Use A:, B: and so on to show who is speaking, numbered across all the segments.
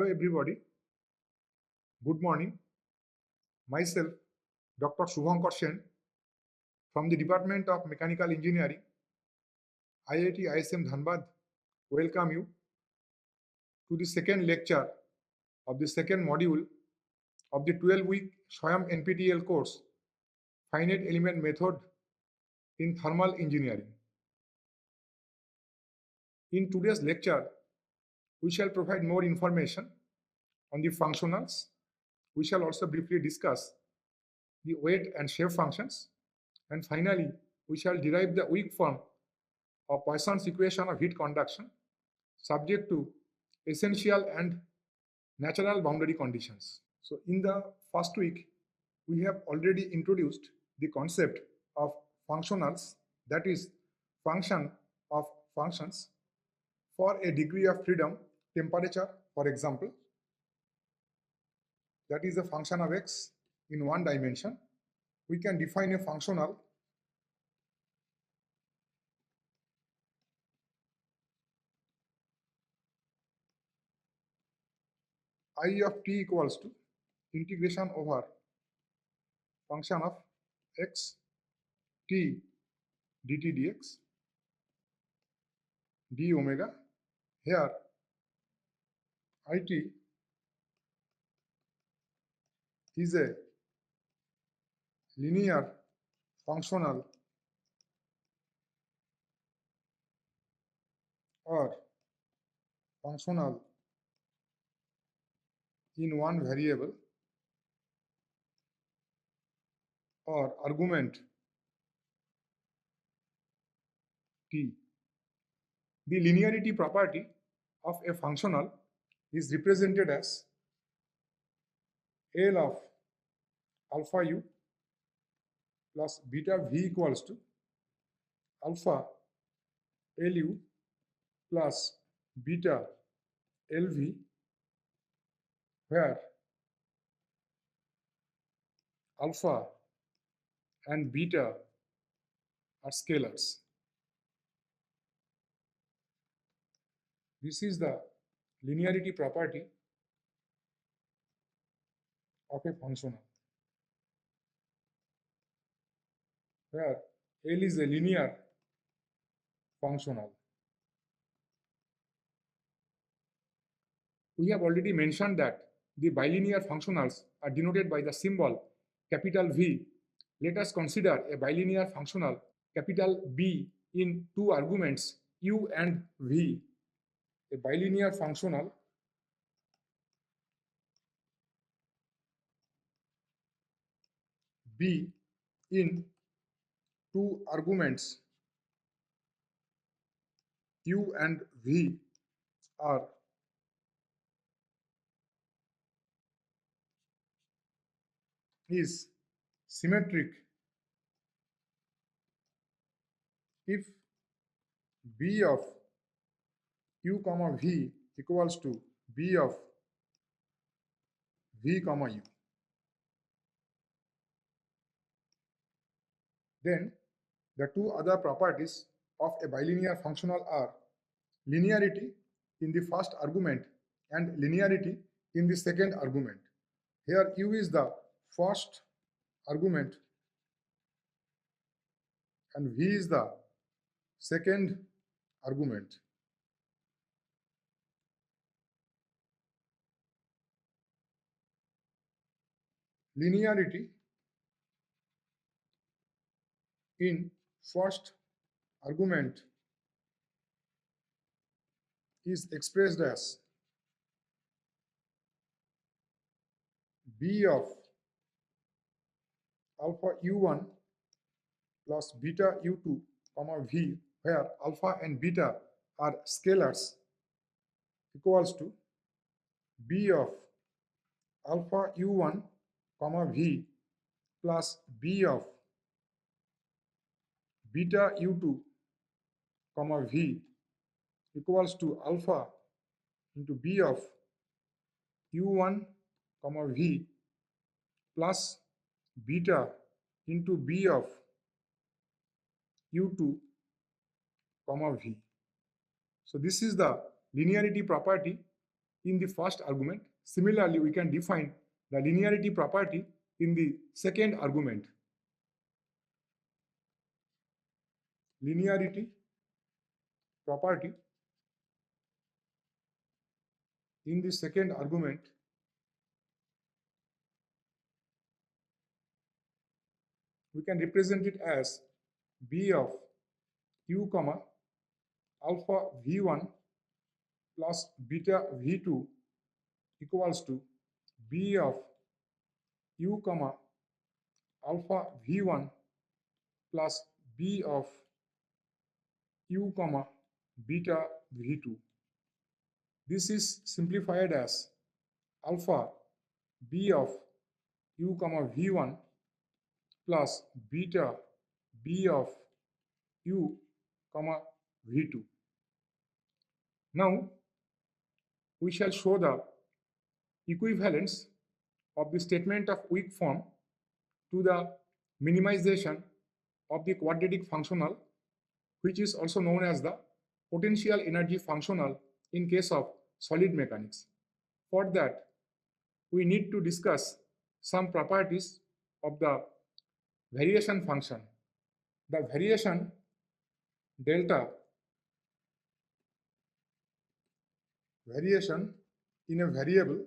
A: Hello everybody, good morning. Myself, Dr. Shubhankar Sen from the Department of Mechanical Engineering, IIT ISM Dhanbad, welcome you to the second lecture of the second module of the 12-week SWAYAM NPTEL course, Finite Element Method in Thermal Engineering. In today's lecture, we shall provide more information on the functionals. We shall also briefly discuss the weight and shape functions. And finally, we shall derive the weak form of Poisson's equation of heat conduction subject to essential and natural boundary conditions. So in the first week, we have already introduced the concept of functionals, that is function of functions for a degree of freedom, temperature, for example, that is a function of x in one dimension. We can define a functional I of t equals to integration over function of x t dt dx d omega. Here it is a linear functional or functional in one variable or argument t. The linearity property of a functional is represented as L of alpha u plus beta v equals to alpha Lu plus beta Lv, where alpha and beta are scalars. This is the linearity property of a functional, where L is a linear functional. We have already mentioned that the bilinear functionals are denoted by the symbol capital V. Let us consider a bilinear functional capital B in two arguments u and v. A bilinear functional B in two arguments u and v are is symmetric if B of u comma v equals to B of v comma u. Then the two other properties of a bilinear functional are linearity in the first argument and linearity in the second argument. Here u is the first argument and v is the second argument. Linearity in first argument is expressed as B of alpha u1 plus beta u2 comma v, where alpha and beta are scalars, equals to B of alpha u1 comma v plus B of beta u2 comma v equals to alpha into B of u1 comma v plus beta into B of u2 comma v. So this is the linearity property in the first argument. Similarly, we can define the linearity property in the second argument. Linearity property in the second argument we can represent it as B of u comma alpha v1 plus beta v2 equals to B of u comma alpha v1 plus B of u comma beta v2. This is simplified as alpha B of u comma v1 plus beta B of u comma v2. Now we shall show the equivalence of the statement of weak form to the minimization of the quadratic functional, which is also known as the potential energy functional in case of solid mechanics. For that, we need to discuss some properties of the variation function. The variation delta, variation in a variable,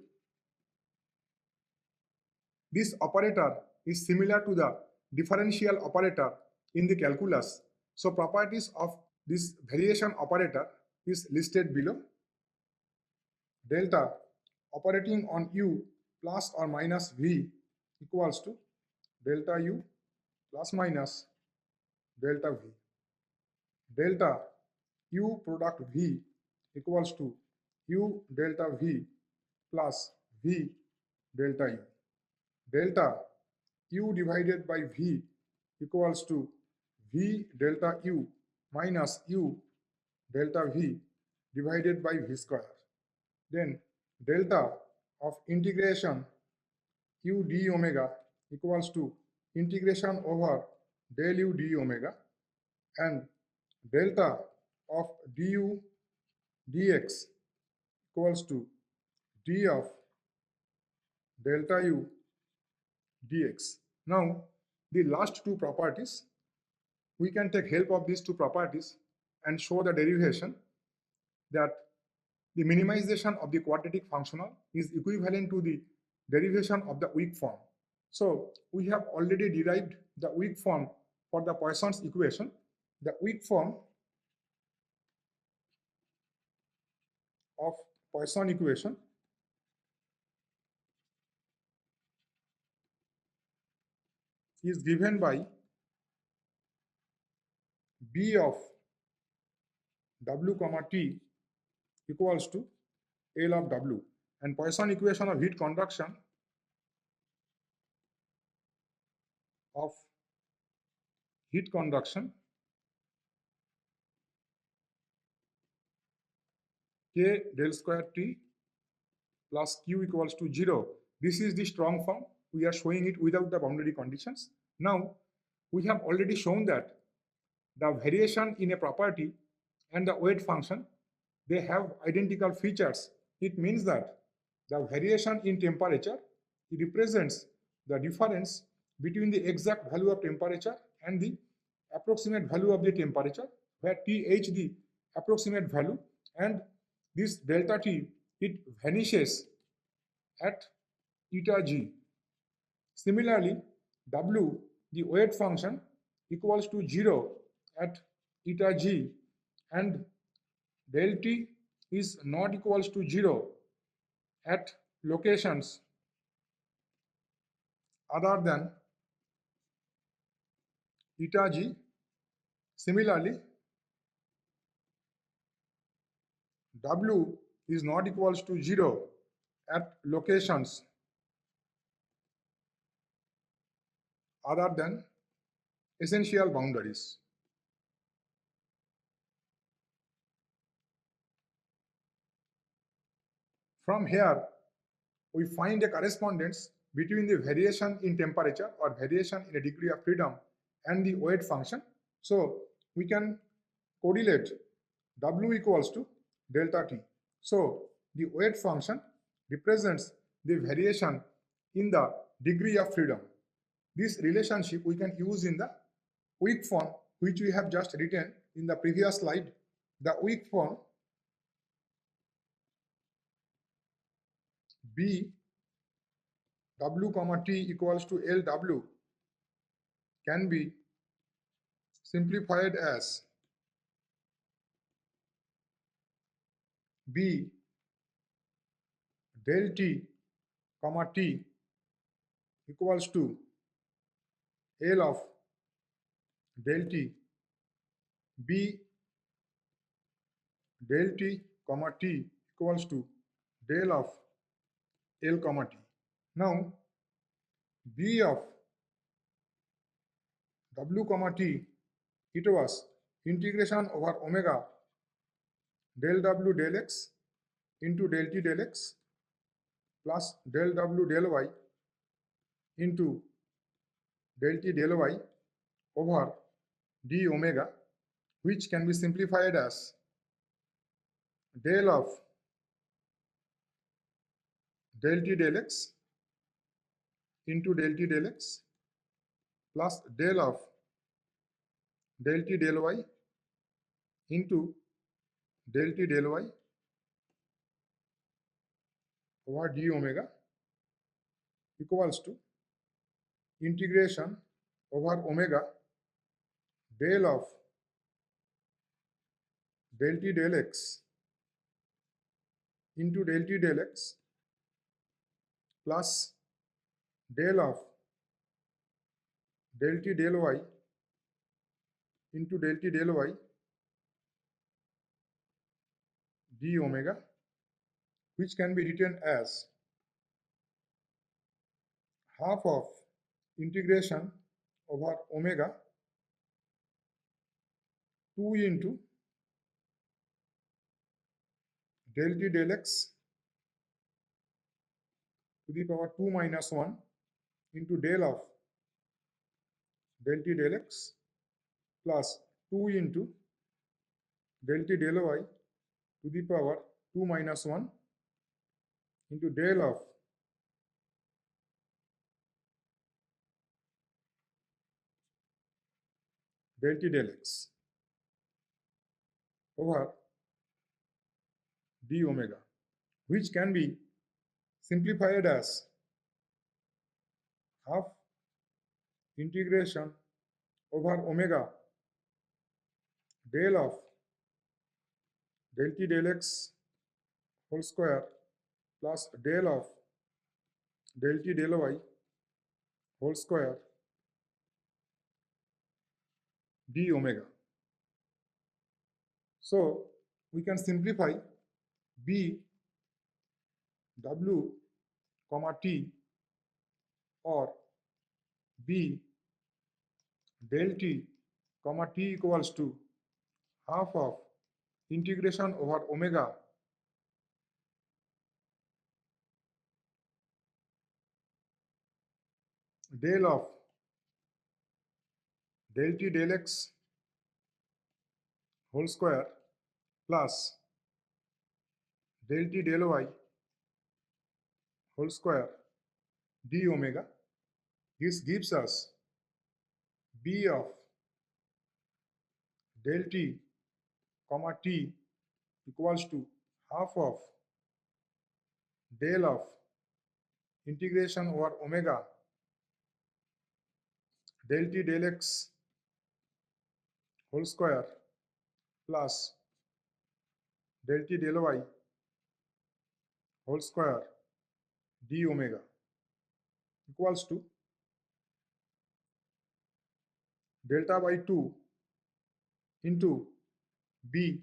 A: this operator is similar to the differential operator in the calculus. So properties of this variation operator is listed below. Delta operating on u plus or minus v equals to delta u plus minus delta v. Delta u product v equals to u delta v plus v delta u. Delta u divided by v equals to v delta u minus u delta v divided by v square. Then delta of integration u d omega equals to integration over del u d omega, and delta of du dx equals to d of delta u dx. Now the last two properties, we can take help of these two properties and show the derivation that the minimization of the quadratic functional is equivalent to the derivation of the weak form. So we have already derived the weak form for the Poisson's equation. The weak form of Poisson equation is given by B of w comma t equals to L of w, and Poisson equation of heat conduction K del square T plus Q equals to 0. This is the strong form. We are showing it without the boundary conditions. Now, we have already shown that the variation in a property and the weight function, they have identical features. It means that the variation in temperature, it represents the difference between the exact value of temperature and the approximate value of the temperature, where Th the approximate value, and this delta T, it vanishes at eta g. Similarly, W, the weight function, equals to 0 at eta g, and del T is not equals to 0 at locations other than eta g. Similarly, W is not equals to 0 at locations other than essential boundaries. From here, we find a correspondence between the variation in temperature or variation in a degree of freedom and the weight function. So we can correlate W equals to delta T. So The weight function represents the variation in the degree of freedom. This relationship we can use in the weak form, which we have just written in the previous slide. The weak form B W comma T equals to LW can be simplified as B del T comma T equals to L of del T, B del T comma T equals to del of L comma T. Now B of W comma T, it was integration over omega del W del X into del T del X plus del W del Y into del T del Y over d omega, which can be simplified as del of del T del X into del T del X plus del of del T del Y into del T del Y over d omega equals to integration over omega del of del T del X into del T del X plus del of del T del Y into del T del Y d omega, which can be written as half of integration over omega 2 into del T del X to the power 2 minus 1 into del of del T del X plus 2 into del T del Y to the power 2 minus 1 into del of del T del X over d omega, which can be simplified as half integration over omega del of del T del X whole square plus del of del T del Y whole square d omega. So we can simplify B W comma T or B del T comma T equals to half of integration over omega del of del T del X whole square plus del T del Y whole square d omega. This gives us B of del T comma T equals to half of del of integration over omega del T del X whole square plus del T del Y whole square d omega equals to delta by 2 into B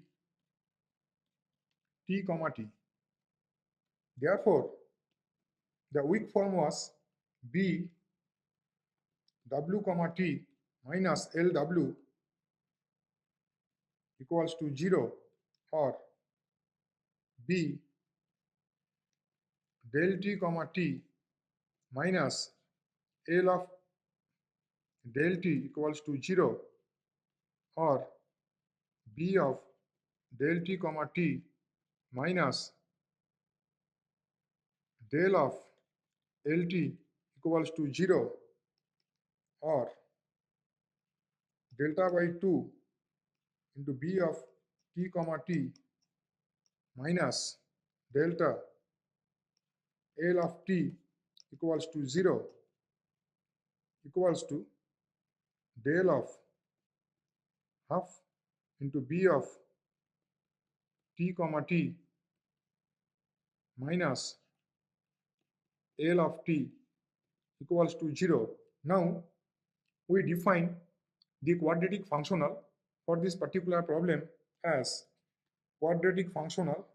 A: T comma T. Therefore, the weak form was B W comma T minus LW equals to 0 or B del T comma T minus L of del T equals to 0 or B of del T comma T minus del of LT equals to 0 or delta by 2 into B of t comma t minus delta L of t equals to 0 equals to del of half into B of t comma t minus L of t equals to 0. Now we define the quadratic functional for this particular problem as quadratic functional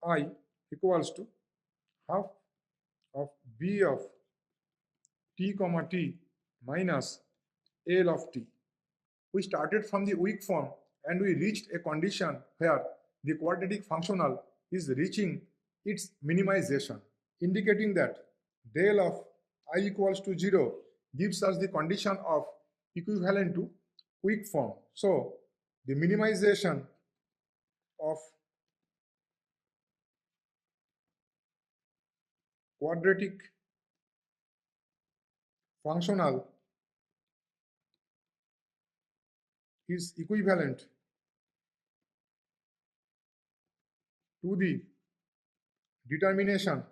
A: I equals to half of B of t comma t minus L of t. We started from the weak form and we reached a condition where the quadratic functional is reaching its minimization, indicating that del of I equals to 0 gives us the condition of equivalent to weak form. So the minimization of quadratic functional is equivalent to the determination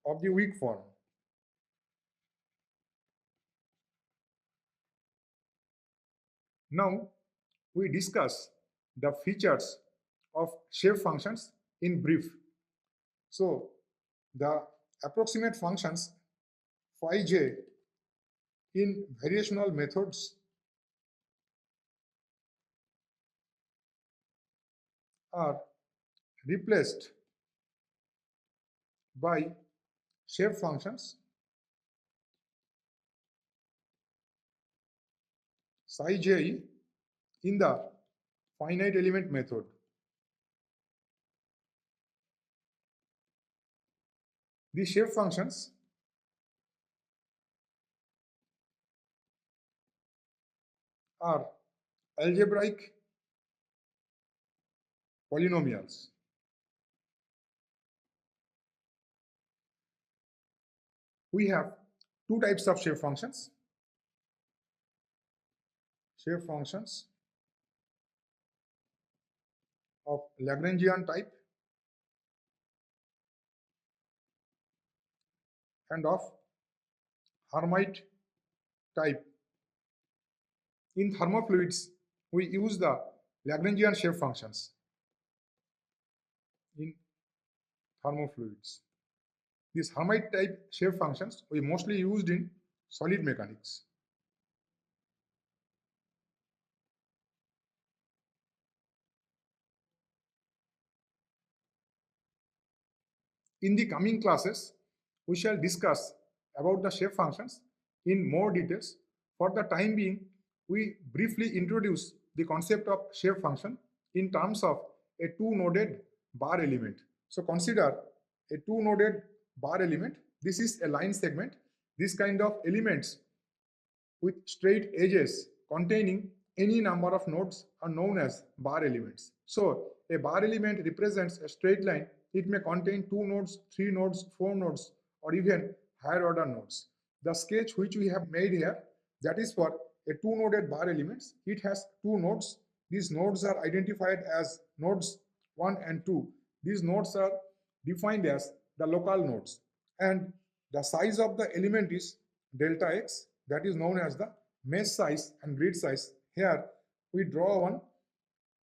A: of the weak form. Now we discuss the features of shape functions in brief. So the approximate functions phi j in variational methods are replaced by shape functions psi j in the finite element method. The shape functions are algebraic polynomials. We have two types of shape functions. Shape functions of Lagrangian type and of Hermite type. In thermofluids, we use the Lagrangian shape functions in thermofluids. These Hermite type shape functions we mostly used in solid mechanics. In the coming classes, we shall discuss about the shape functions in more details. For the time being, we briefly introduce the concept of shape function in terms of a two-noded bar element. So consider a two-noded bar element. This is a line segment. This kind of elements with straight edges containing any number of nodes are known as bar elements. So a bar element represents a straight line. It may contain 2 nodes, 3 nodes, 4 nodes, or even higher order nodes. The sketch which we have made here, that is for a two-noded bar elements. It has 2 nodes. These nodes are identified as nodes 1 and 2. These nodes are defined as the local nodes. And the size of the element is delta x, that is known as the mesh size and grid size. Here we draw one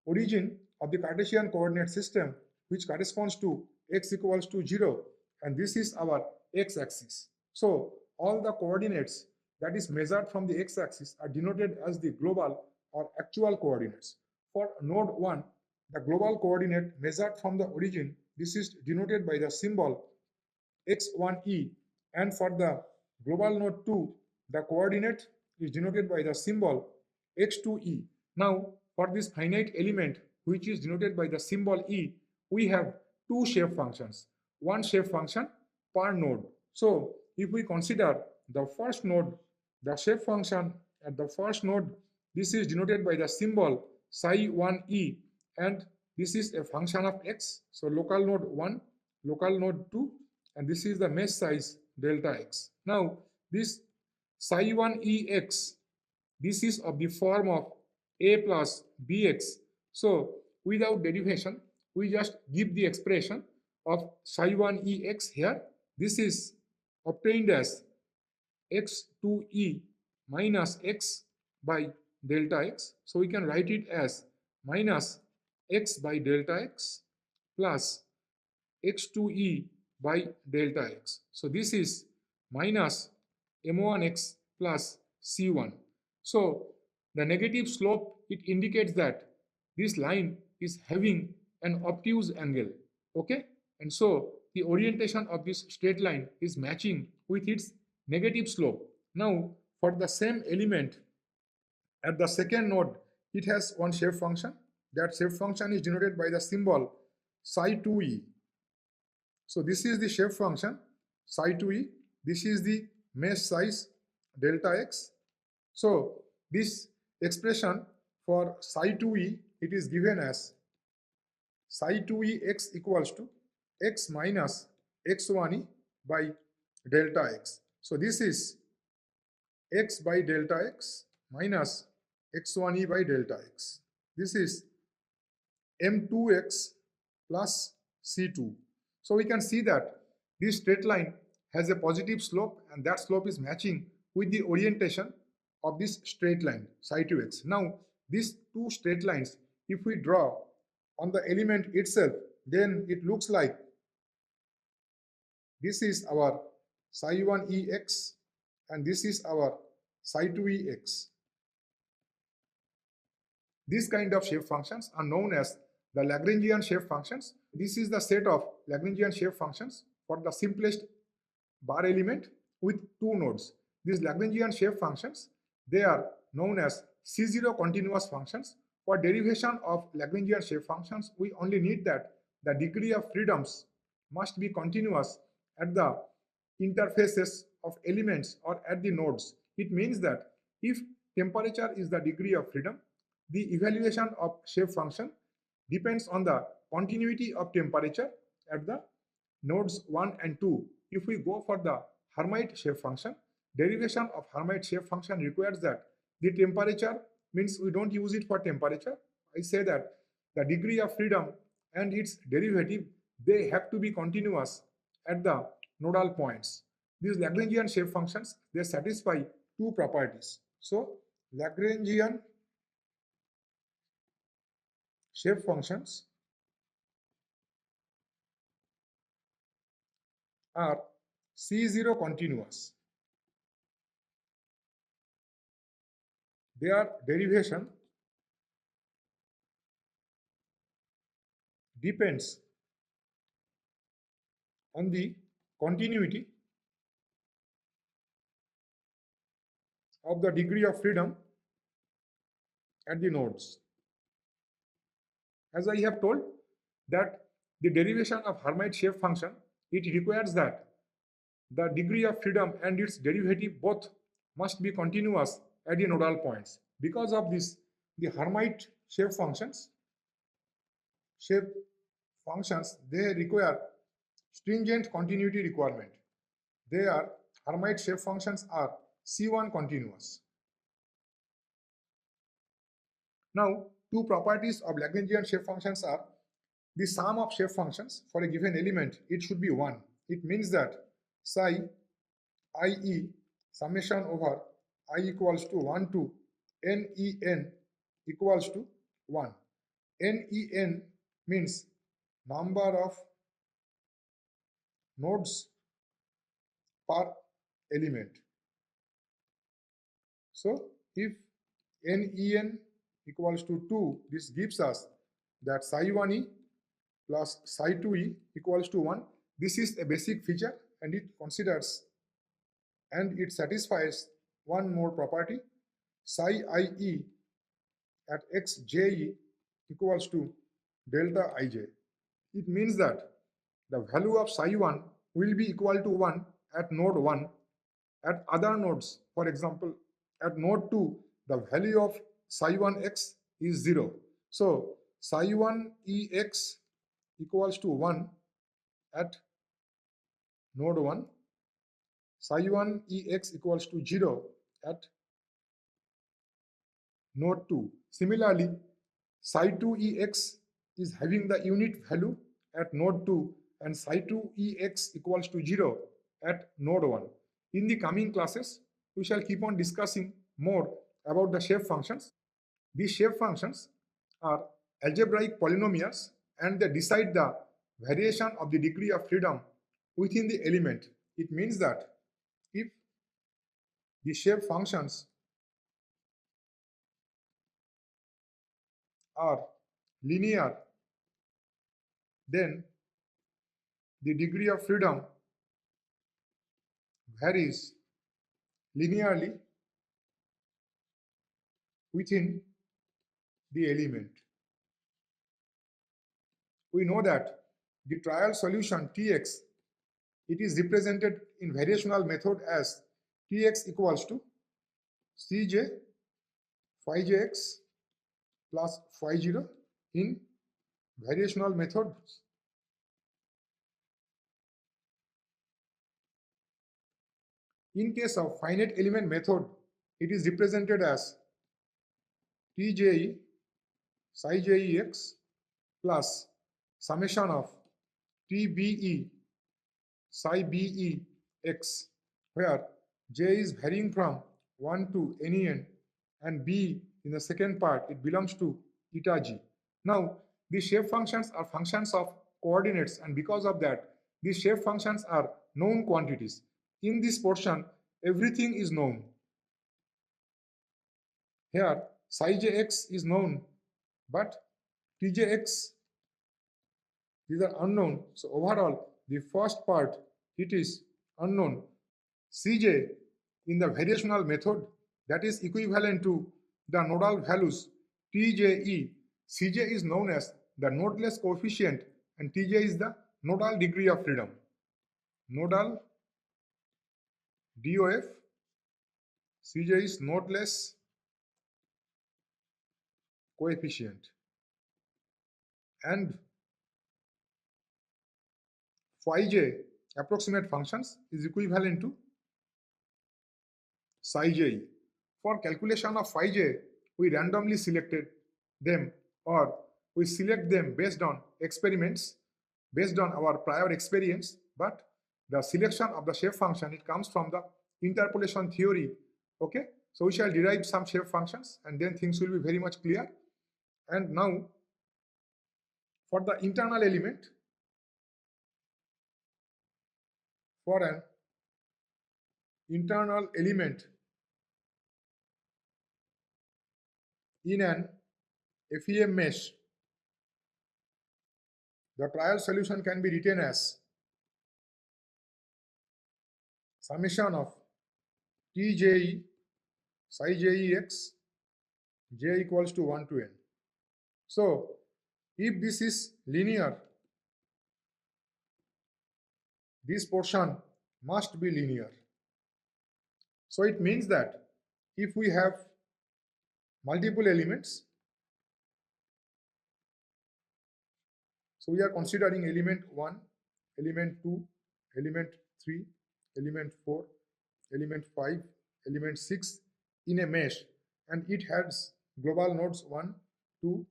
A: origin of the Cartesian coordinate system which corresponds to x equals to 0, and this is our x-axis. So all the coordinates that is measured from the x-axis are denoted as the global or actual coordinates. For node 1, the global coordinate measured from the origin, this is denoted by the symbol x1e, and for the global node 2, the coordinate is denoted by the symbol x2e. Now, for this finite element, which is denoted by the symbol e, we have two shape functions, one shape function per node. So, if we consider the first node, the shape function At the first node, this is denoted by the symbol psi1e, and this is a function of x. So local node 1, local node 2, and this is the mesh size delta x. Now this psi1ex, this is of the form of a plus bx. So without derivation, we just give the expression of psi1ex here. This is obtained as x2e minus x by delta x. So we can write it as minus x by delta x plus x2e by delta x. So this is minus m1x plus c1. So the negative slope, it indicates that this line is having an obtuse angle. Okay, and so the orientation of this straight line is matching with its negative slope. Now for the same element at the second node, it has one shape function. That shape function is denoted by the symbol psi2e. So this is the shape function psi2e. This is the mesh size delta x. So this expression for psi2e, it is given as psi2e x equals to x minus x1e by delta x. So this is x by delta x minus x1e by delta x. This is m2x plus c2. So we can see that this straight line has a positive slope, and that slope is matching with the orientation of this straight line psi2x. Now these two straight lines, if we draw on the element itself, then it looks like this is our psi1ex and this is our psi2ex. These kind of shape functions are known as the Lagrangian shape functions. This is the set of Lagrangian shape functions for the simplest bar element with two nodes. These Lagrangian shape functions, they are known as C0 continuous functions. For derivation of Lagrangian shape functions, we only need that the degree of freedoms must be continuous at the interfaces of elements or at the nodes. It means that if temperature is the degree of freedom, the evaluation of shape function depends on the continuity of temperature at the nodes 1 and 2. If we go for the Hermite shape function, derivation of Hermite shape function requires that the temperature, means we don't use it for temperature. I say that the degree of freedom and its derivative, they have to be continuous at the nodal points. These Lagrangian shape functions, they satisfy two properties. So Lagrangian shape functions are C0 continuous. Their derivation depends on the continuity of the degree of freedom at the nodes. As I have told that the derivation of Hermite shape function, it requires that the degree of freedom and its derivative both must be continuous at the nodal points. Because of this, the Hermite shape functions, they require stringent continuity requirement. Their Hermite shape functions are C1 continuous. Now, two properties of Lagrangian shape functions are the sum of shape functions for a given element, it should be 1. It means that psi ie summation over I equals to 1 to nen equals to 1. Nen means number of nodes per element. So if nen equals to 2, this gives us that psi1e plus psi2e equals to 1. This is a basic feature, and it considers and it satisfies one more property, psi ie at xje equals to delta ij. It means that the value of psi1 will be equal to 1 at node 1. At other nodes, for example, At node 2, the value of psi1x is 0. So psi1ex equals to 1 at node 1, psi1ex equals to 0 at node 2. Similarly, psi2ex is having the unit value at node 2 and psi2ex equals to 0 at node 1. In the coming classes, we shall keep on discussing more about the shape functions. These shape functions are algebraic polynomials and they decide the variation of the degree of freedom within the element. It means that if the shape functions are linear, then the degree of freedom varies linearly within the element. We know that the trial solution Tx, it is represented in variational method as Tx equals to Cj phi jx plus phi 0 in variational methods. In case of finite element method, it is represented as Tje psi jex plus summation of Tbe psi be x, where j is varying from 1 to any n and b in the second part it belongs to eta g. Now these shape functions are functions of coordinates, and because of that these shape functions are known quantities. In this portion everything is known. Here psi jx is known but tjx, these are unknown. So overall the first part it is unknown. Cj in the variational method, that is equivalent to the nodal values Tje. Cj is known as the nodeless coefficient and Tj is the nodal degree of freedom. Nodal DOF, Cj is nodeless coefficient, and phi j approximate functions is equivalent to psi j. For calculation of phi j, we randomly selected them, or we select them based on experiments, based on our prior experience, but the selection of the shape function, it comes from the interpolation theory. Okay, so we shall derive some shape functions and then things will be very much clear. And now for the internal element, for an internal element in an FEM mesh, the trial solution can be written as summation of Tje psi jex j equals to 1 to n. So if this is linear, this portion must be linear. So it means that if we have multiple elements, so we are considering element 1, element 2, element 3, element 4, element 5, element 6 in a mesh, and it has global nodes 1, 2,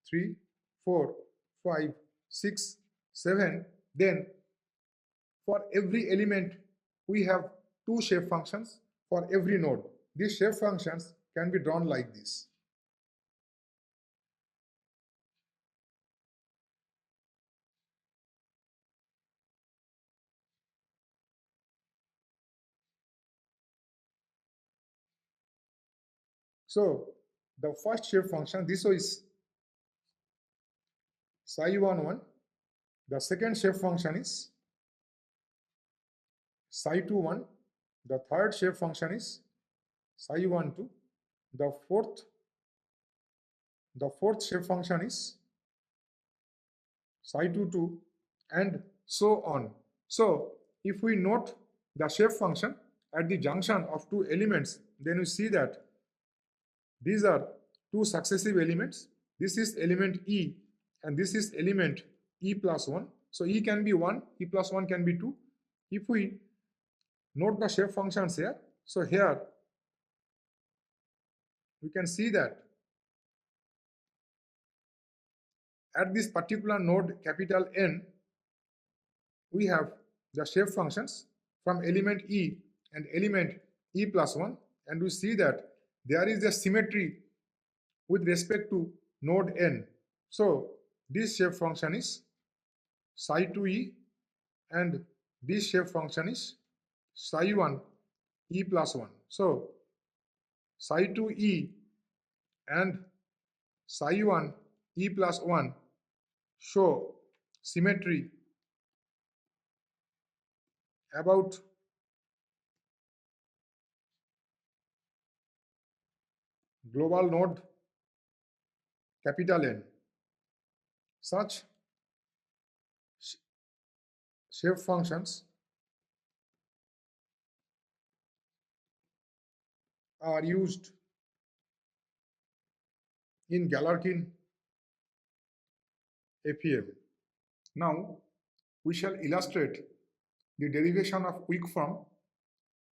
A: 3, 4, 5, 6, 7. Then for every element we have two shape functions for every node. These shape functions can be drawn like this. So the first shape function, this is psi11. The second shape function is psi21. The third shape function is psi12. The fourth shape function is psi22, and so on. So if we note the shape function at the junction of two elements, then we see that these are two successive elements. This is element E and this is element E plus 1. So E can be 1, E plus 1 can be 2. If we note the shape functions here, so here we can see that at this particular node capital N, we have the shape functions from element E and element E plus 1, and we see that there is a symmetry with respect to node N. So this shape function is psi 2E and this shape function is psi 1 E plus 1. So psi 2E and psi 1 E plus 1 show symmetry about global node capital N. Such shape functions are used in Galerkin FEM. Now we shall illustrate the derivation of quick form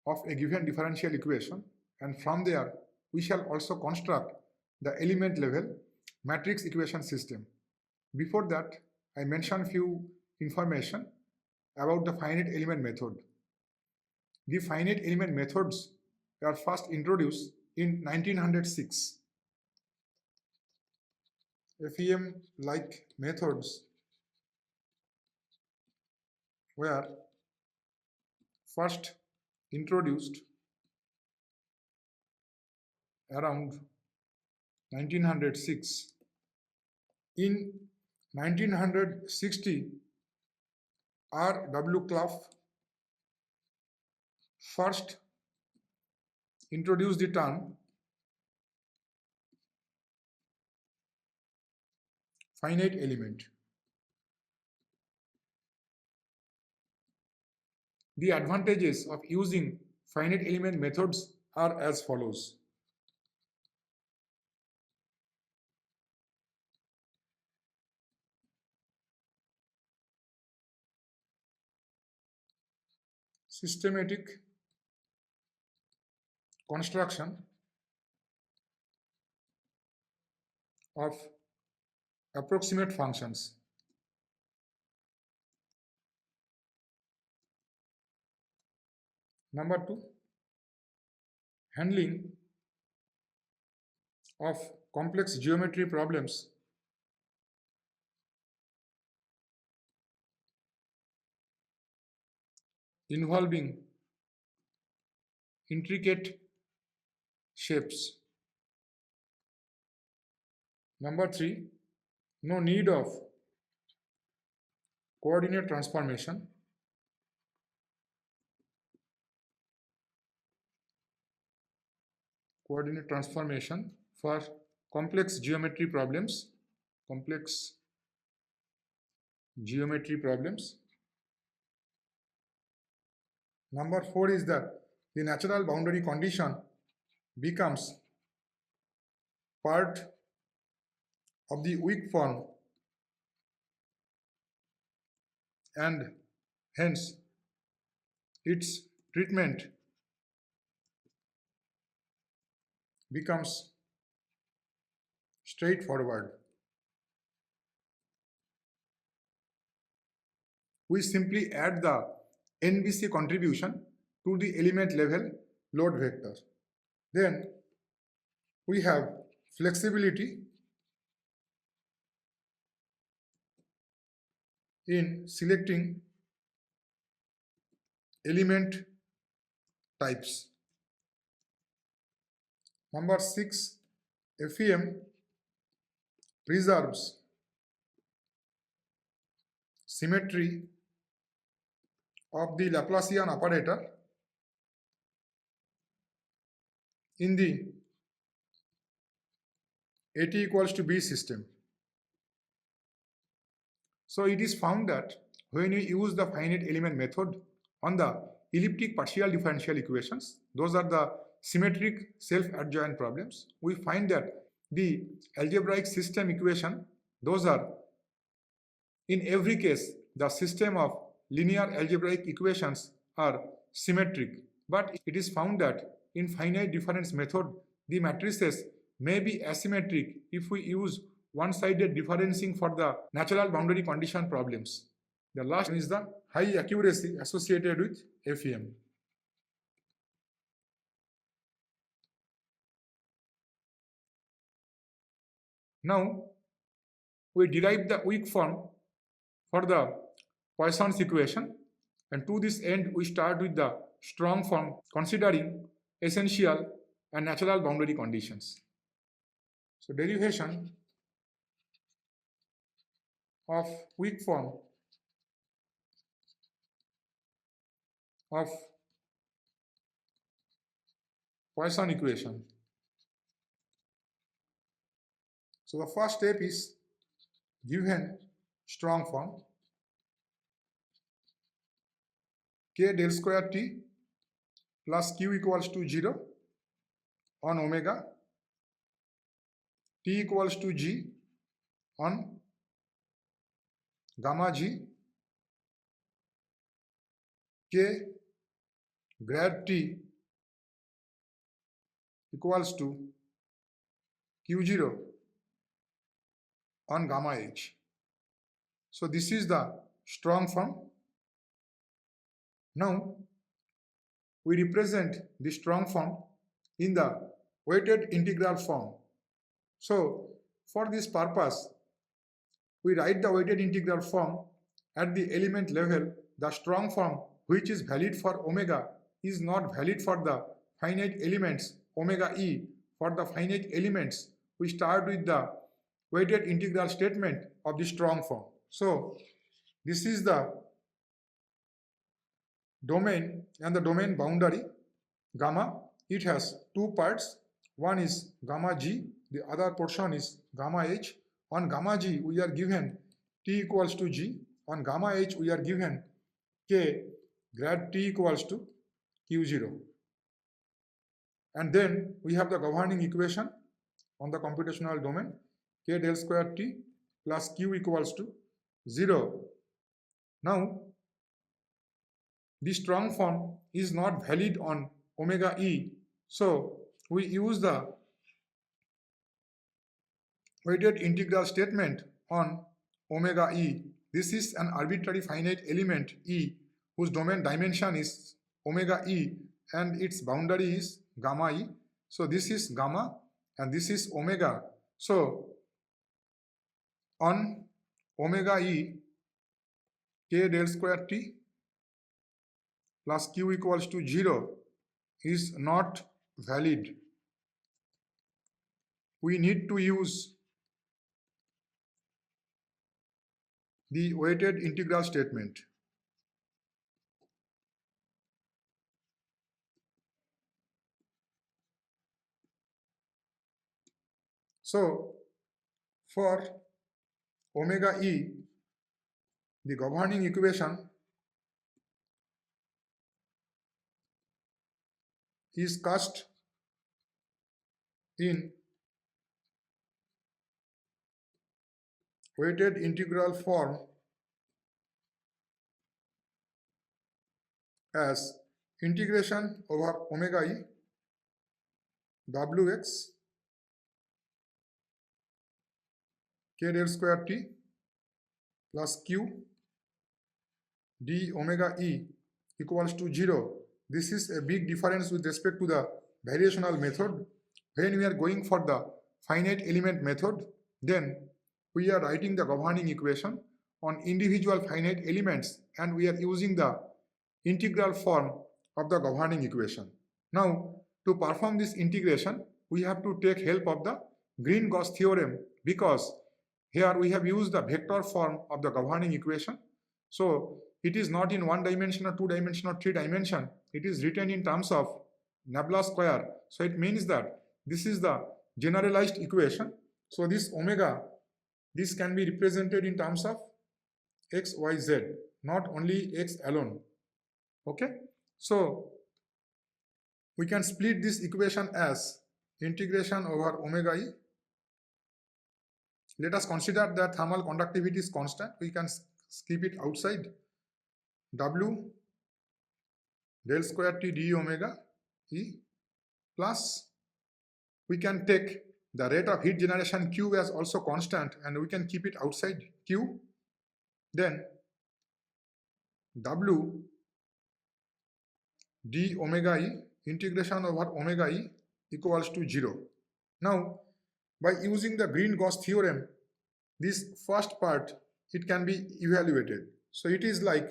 A: of a given differential equation, and from there we shall also construct the element level matrix equation system. Before that, I mentioned few information about the finite element method. The finite element methods were first introduced in 1906. FEM-like methods were first introduced around 1906. In 1960, R. W. Clough first introduced the term finite element. The advantages of using finite element methods are as follows. Systematic construction of approximate functions. Number 2, handling of complex geometry problems involving intricate shapes. Number 3, no need of coordinate transformation. Coordinate transformation for complex geometry problems. Complex geometry problems. Number 4 is that the natural boundary condition becomes part of the weak form and hence its treatment becomes straightforward. We simply add the NBC contribution to the element level load vector. Then we have flexibility in selecting element types. Number 6, FEM preserves symmetry of the Laplacian operator in the AT equals to B system. So it is found that when you use the finite element method on the elliptic partial differential equations. Those are the symmetric self-adjoint problems. We find that the algebraic system equation, those are in every case the system of linear algebraic equations are symmetric, but it is found that in finite difference method the matrices may be asymmetric if we use one-sided differencing for the natural boundary condition problems. The last is the high accuracy associated with FEM. Now we derive the weak form for the Poisson's equation, and to this end we start with the strong form considering essential and natural boundary conditions. So derivation of weak form of Poisson equation. So the first step is given strong form k del square t plus q equals to 0 on omega t equals to g on gamma g k grad t equals to q0 on gamma h. So this is the strong form. Now we represent the strong form in the weighted integral form. So for this purpose we write the weighted integral form at the element level. The strong form which is valid for omega is not valid for the finite elements omega e. For the finite elements we start with the weighted integral statement of the strong form. So this is the domain and the domain boundary gamma. It has two parts. One is gamma g, the other portion is gamma h. On gamma g we are given t equals to g. On gamma h we are given k grad t equals to q0. And then we have the governing equation on the computational domain k del square t plus q equals to 0. Now the strong form is not valid on omega e, so we use the weighted integral statement on omega e. This is an arbitrary finite element e whose domain dimension is omega e and its boundary is gamma e. So this is gamma and this is omega. So on omega e k del square t plus q equals to 0 is not valid. We need to use the weighted integral statement. So for omega e, the governing equation is cast in weighted integral form as integration over omega e wx k del square t plus q d omega e equals to 0. This is a big difference with respect to the variational method. When we are going for the finite element method, then we are writing the governing equation on individual finite elements and we are using the integral form of the governing equation. Now to perform this integration we have to take help of the Green-Gauss theorem, because here we have used the vector form of the governing equation. So it is not in one dimension or two dimension or three dimension. It is written in terms of nabla square. So it means that this is the generalized equation. So this omega, this can be represented in terms of x, y, z, not only x alone. Okay. So we can split this equation as integration over omega e. Let us consider that thermal conductivity is constant. We can keep it outside. W del square T d omega e plus, we can take the rate of heat generation Q as also constant and we can keep it outside Q. Then W d omega e integration over omega e equals to 0. Now, by using the Green-Gauss theorem, this first part, it can be evaluated. So it is like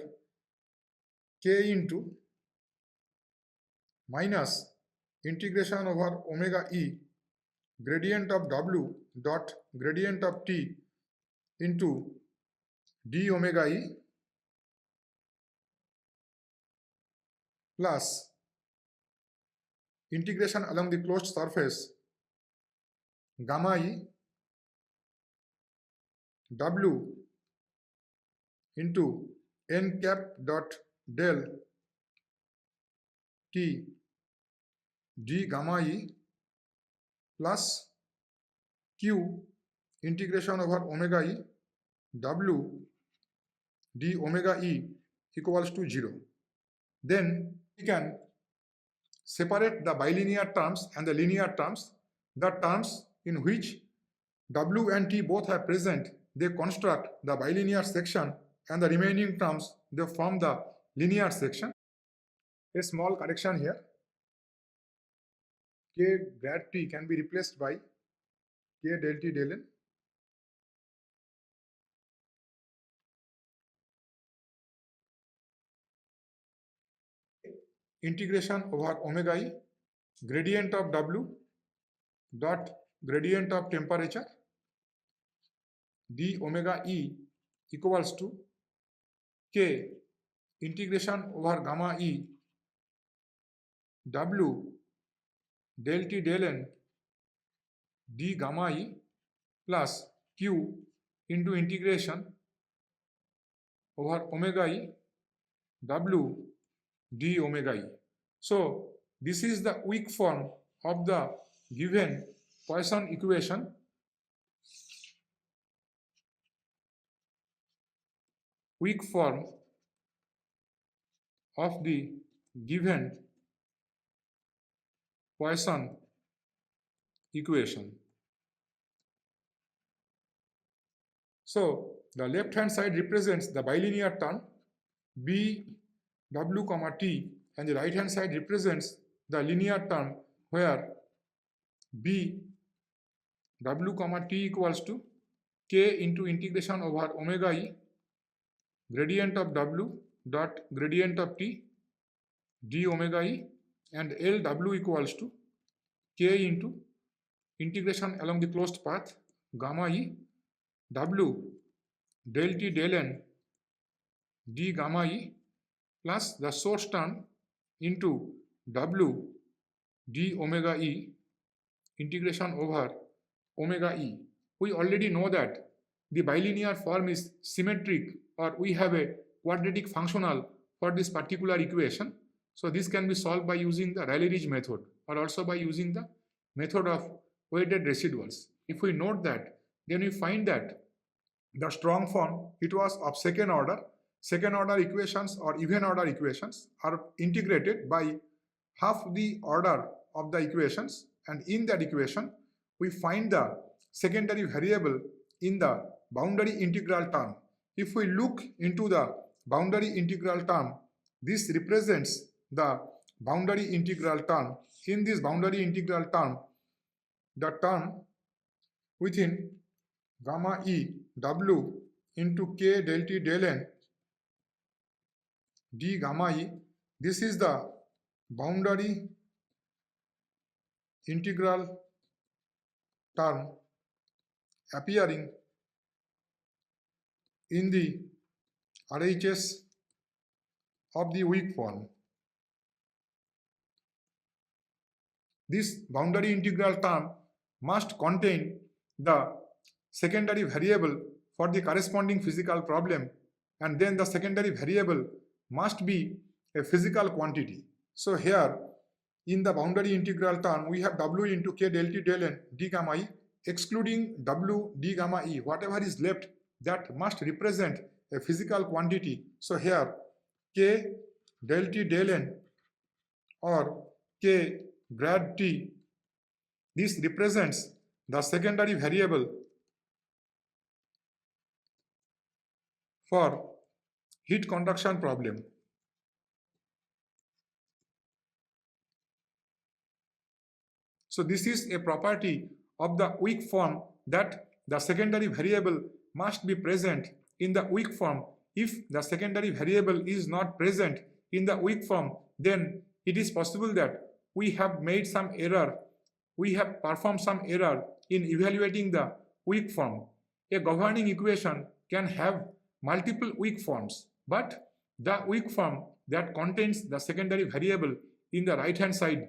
A: K into minus integration over omega e gradient of W dot gradient of T into d omega e plus integration along the closed surface gamma e W into n cap dot del T d gamma e plus Q integration over omega e W d omega e equals to 0. Then we can separate the bilinear terms and the linear terms. The terms in which W and T both are present, they construct the bilinear section, and the remaining terms, they form the linear section. A small correction here. K grad T can be replaced by K del T del N. Integration over omega e gradient of W dot gradient of temperature d omega e equals to K integration over gamma e W del T del N d gamma e plus Q into integration over omega e W d omega e. So this is the weak form of the given Poisson equation. Weak form of the given Poisson equation. So the left hand side represents the bilinear term b w comma t, and the right hand side represents the linear term where b w comma t equals to k into integration over omega e gradient of w dot gradient of t d omega e, and lw equals to k into integration along the closed path gamma e w del t del n d gamma e plus the source term into w d omega e integration over omega e. We already know that the bilinear form is symmetric, or we have a quadratic functional for this particular equation. So this can be solved by using the Rayleigh-Ridge method, or also by using the method of weighted residuals. If we note that, then we find that the strong form, it was of second order. Second order equations or even order equations are integrated by half the order of the equations, and in that equation we find the secondary variable in the boundary integral term. If we look into the boundary integral term, this represents the boundary integral term. In this boundary integral term, the term within gamma e w into k del t del n d gamma e, this is the boundary integral term appearing in the RHS of the weak form. This boundary integral term must contain the secondary variable for the corresponding physical problem, and then the secondary variable must be a physical quantity. So here in the boundary integral term, we have w into k del t del n d gamma e, excluding w d gamma e. Whatever is left, that must represent a physical quantity. So here k del t del n or k grad t, this represents the secondary variable for heat conduction problem. So this is a property of the weak form, that the secondary variable must be present in the weak form. If the secondary variable is not present in the weak form, then it is possible that we have made some error, we have performed some error in evaluating the weak form. A governing equation can have multiple weak forms, but the weak form that contains the secondary variable in the right hand side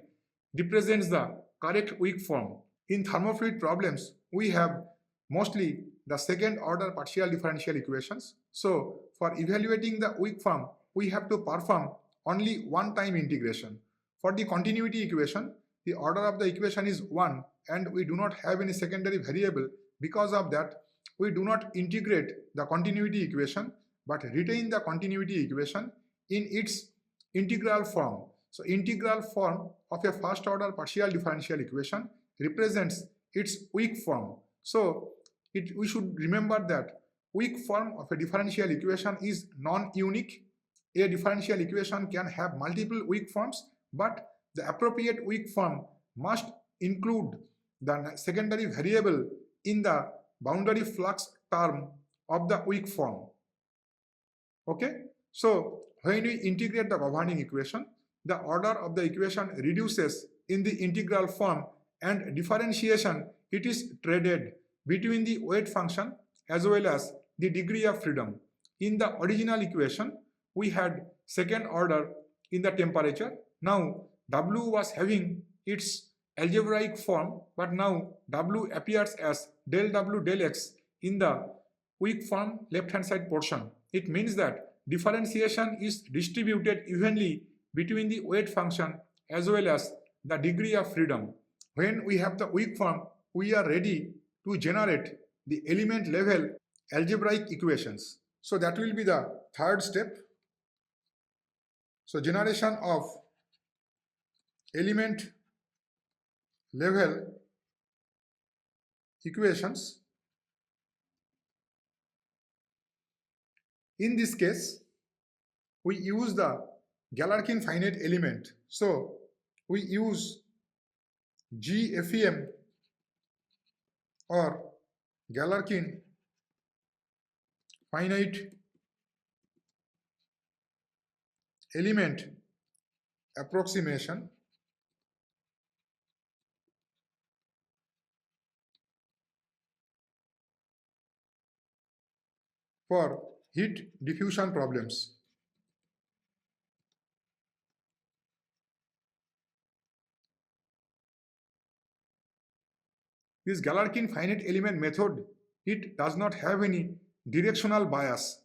A: represents the correct weak form. In thermofluid problems, we have mostly the second order partial differential equations. So for evaluating the weak form, we have to perform only one time integration. For the continuity equation, the order of the equation is 1 and we do not have any secondary variable. Because of that, we do not integrate the continuity equation but retain the continuity equation in its integral form. So integral form of a first order partial differential equation represents its weak form. So we should remember that weak form of a differential equation is non-unique. A differential equation can have multiple weak forms, but the appropriate weak form must include the secondary variable in the boundary flux term of the weak form. Okay, so when we integrate the governing equation, the order of the equation reduces in the integral form, and differentiation, it is traded between the weight function as well as the degree of freedom. In the original equation, we had second order in the temperature. Now W was having its algebraic form, but now W appears as del W del X in the weak form left hand side portion. It means that differentiation is distributed evenly between the weight function as well as the degree of freedom. When we have the weak form, we are ready to generate the element level algebraic equations. So that will be the third step. So generation of element level equations. In this case, we use the Galerkin finite element. So we use GFEM or Galerkin finite element approximation for heat diffusion problems. This Galerkin finite element method, it does not have any directional bias.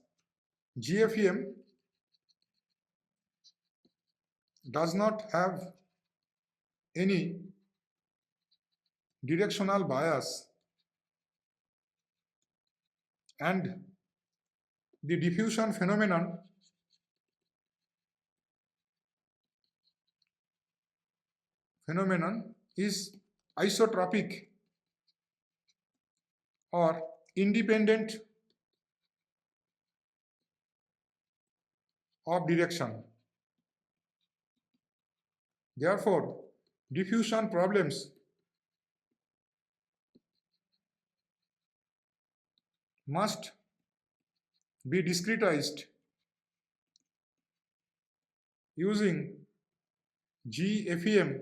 A: GFEM does not have any directional bias, and the diffusion phenomenon is isotropic or independent of direction. Therefore, diffusion problems must be discretized using GFEM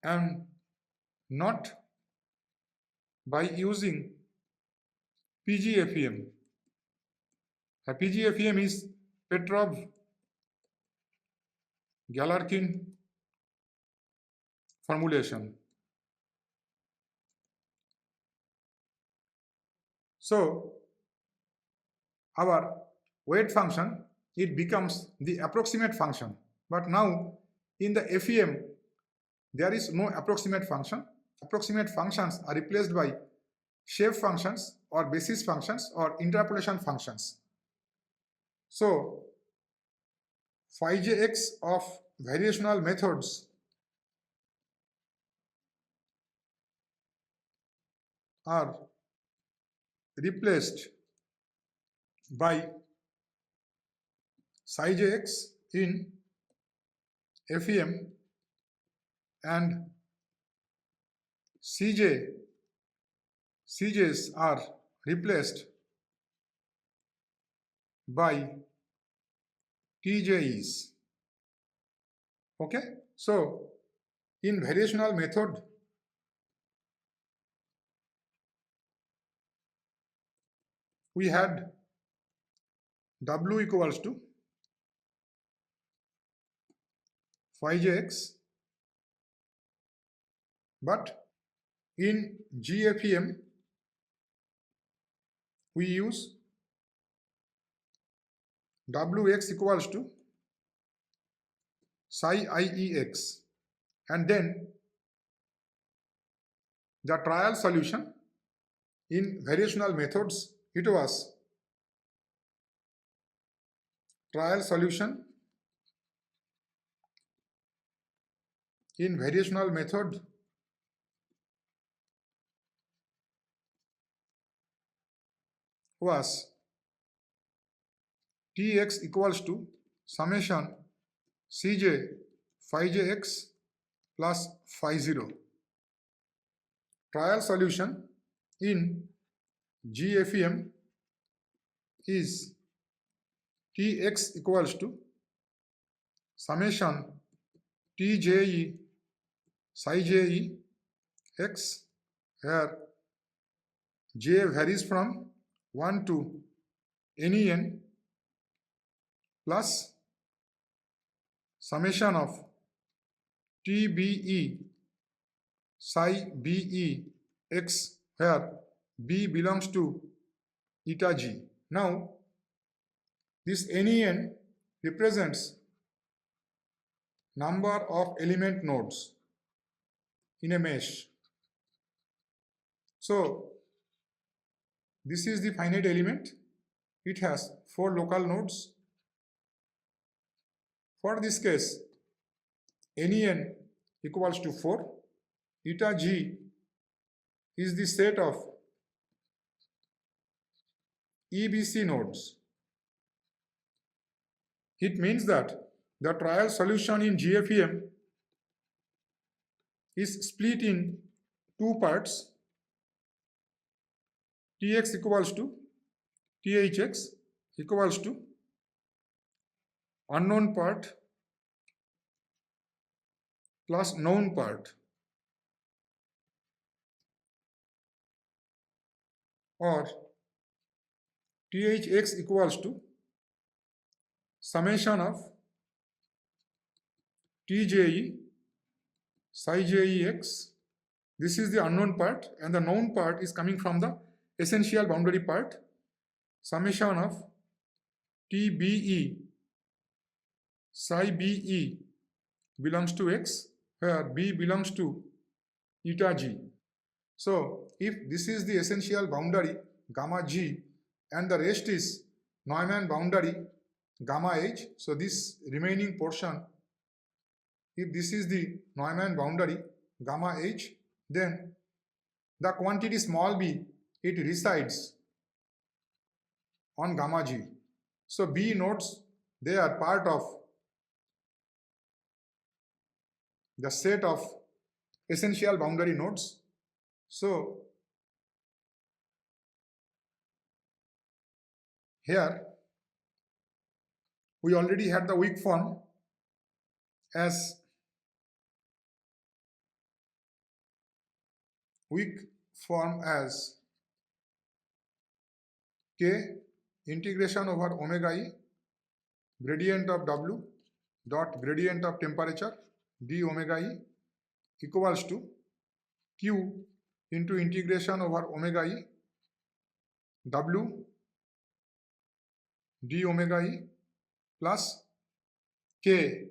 A: and not by using PGFEM. PGFEM is Petrov-Galerkin formulation. So our weight function it becomes the approximate function. But now in the FEM, there is no approximate function. Approximate functions are replaced by shape functions or basis functions or interpolation functions. So phi jx of variational methods are replaced by psi jx in FEM and CJs are replaced by TJEs. Okay, so in variational method, we had W equals to phi jx, but in GFEM, we use Wx equals to psi IEx, and then the trial solution in variational methods, it was trial solution in variational method was Tx equals to summation Cj phi jx plus phi 0. Trial solution in GFEM is Tx equals to summation Tje psi je x, where j varies from 1 to nen plus summation of TBE psi be x, where b belongs to eta g. Now this nen represents number of element nodes in a mesh. So this is the finite element. It has 4 local nodes. For this case, nen equals to 4. Eta g is the set of EBC nodes. It means that the trial solution in GFEM is split in 2 parts. Tx equals to Thx equals to unknown part plus known part, or Thx equals to summation of Tje psi jex. This is the unknown part, and the known part is coming from the essential boundary part, summation of Tbe psi be belongs to x, where b belongs to eta g. So if this is the essential boundary gamma g and the rest is Neumann boundary gamma h, so this remaining portion, if this is the Neumann boundary gamma h, then the quantity small b, it resides on gamma g. So b nodes, they are part of the set of essential boundary nodes. So here we already had the weak form as k integration over omega e gradient of w dot gradient of temperature d omega e equals to q into integration over omega e w d omega e plus k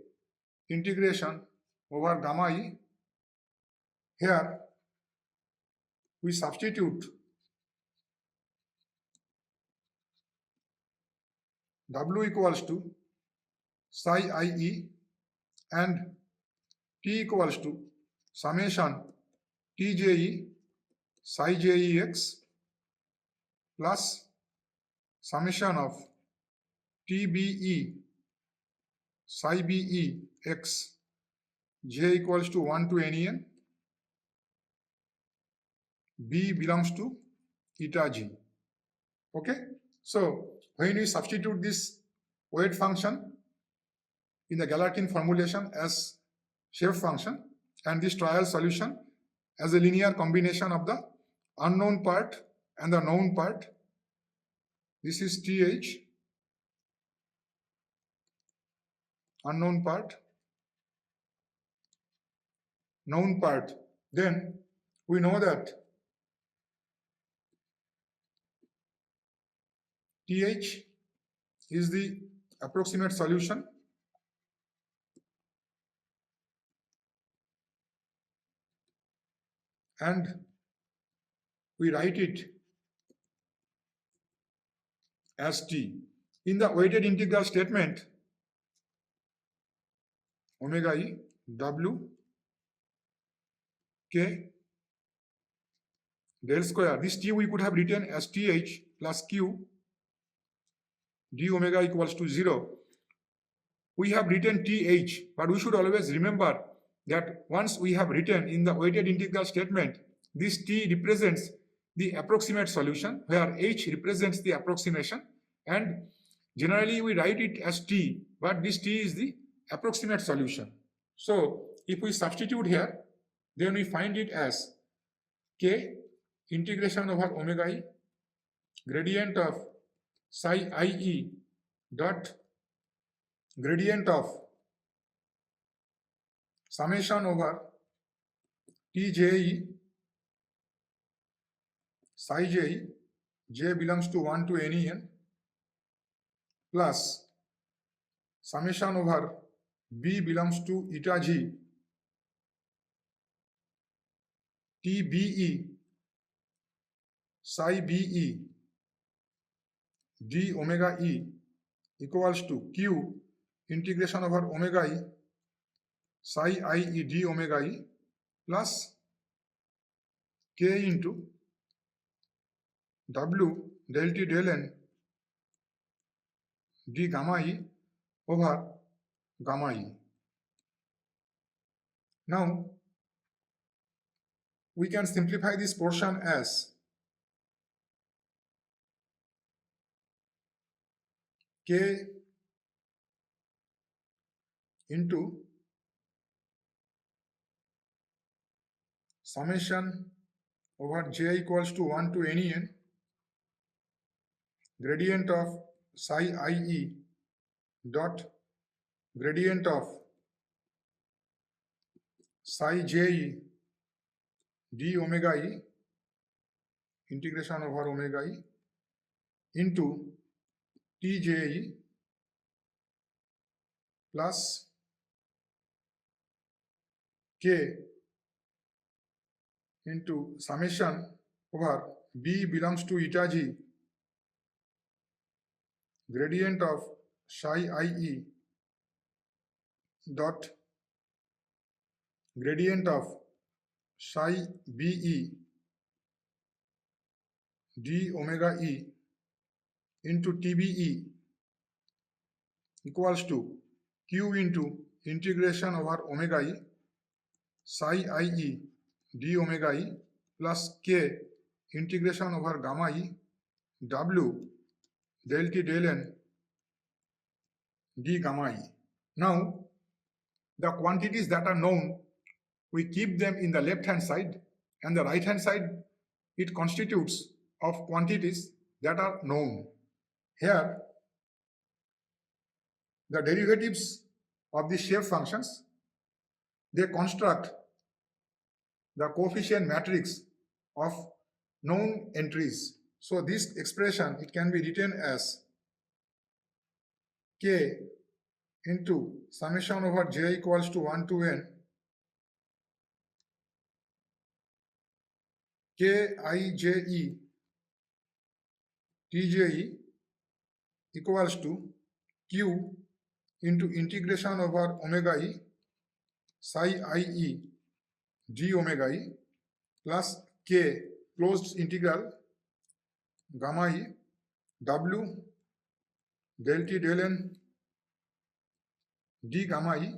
A: integration over gamma I. Here we substitute W equals to psi IE and T equals to summation TJE psi JEX plus summation of TBE psi BE x j equals to 1 to NEN, B belongs to eta G. Okay, so when we substitute this weight function in the Galerkin formulation as shape function and this trial solution as a linear combination of the unknown part and the known part, this is TH, unknown part, known part, then we know that TH is the approximate solution and we write it as T. In the weighted integral statement, omega E W K del square, this T we could have written as TH plus Q d omega equals to 0. We have written TH, but we should always remember that once we have written in the weighted integral statement, this T represents the approximate solution, where H represents the approximation, and generally we write it as T, but this T is the approximate solution. So if we substitute here, then we find it as K integration over omega E gradient of psi IE dot gradient of summation over TJE psi JE, J belongs to 1 to NEN, plus summation over B belongs to eta G TBE psi BE d omega E equals to Q integration over omega E psi IE d omega E plus K into W del T del N d gamma E over gamma E. Now we can simplify this portion as K into summation over J equals to 1 to NEN gradient of psi IE dot gradient of psi JE d omega E integration over omega E into TJE plus K into summation over B belongs to eta G gradient of psi IE dot gradient of psi BE d omega E into TBE equals to Q into integration over omega E psi IE d omega E plus K integration over gamma E W del T del N d gamma E. Now the quantities that are known, we keep them in the left hand side, and the right hand side it constitutes of quantities that are known. Here the derivatives of the shape functions, they construct the coefficient matrix of known entries. So this expression, it can be written as K into summation over j equals to 1 to n kije tje equals to q into integration over omega e psi ie d omega e plus k closed integral gamma e w del t del n d gamma e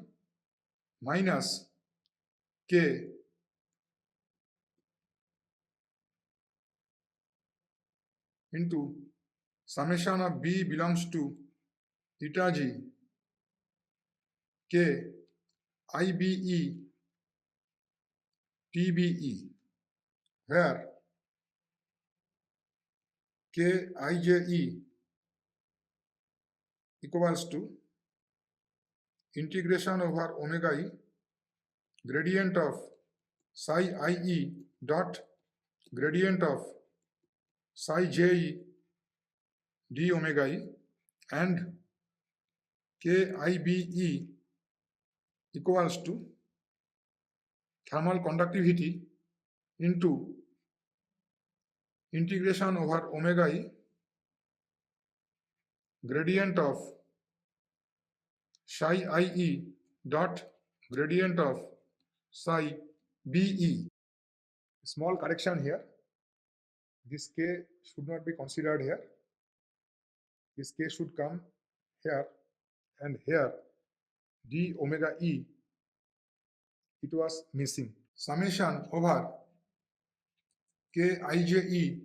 A: minus k into summation of b belongs to eta g k ibe tbe, where kije equals to integration over omega e gradient of psi ie dot gradient of psi je d omega e and kibe equals to thermal conductivity into integration over omega e gradient of psi ie dot gradient of psi be. Small correction here. This k should not be considered here. This k should come here and here. D omega e, it was missing. Summation over kije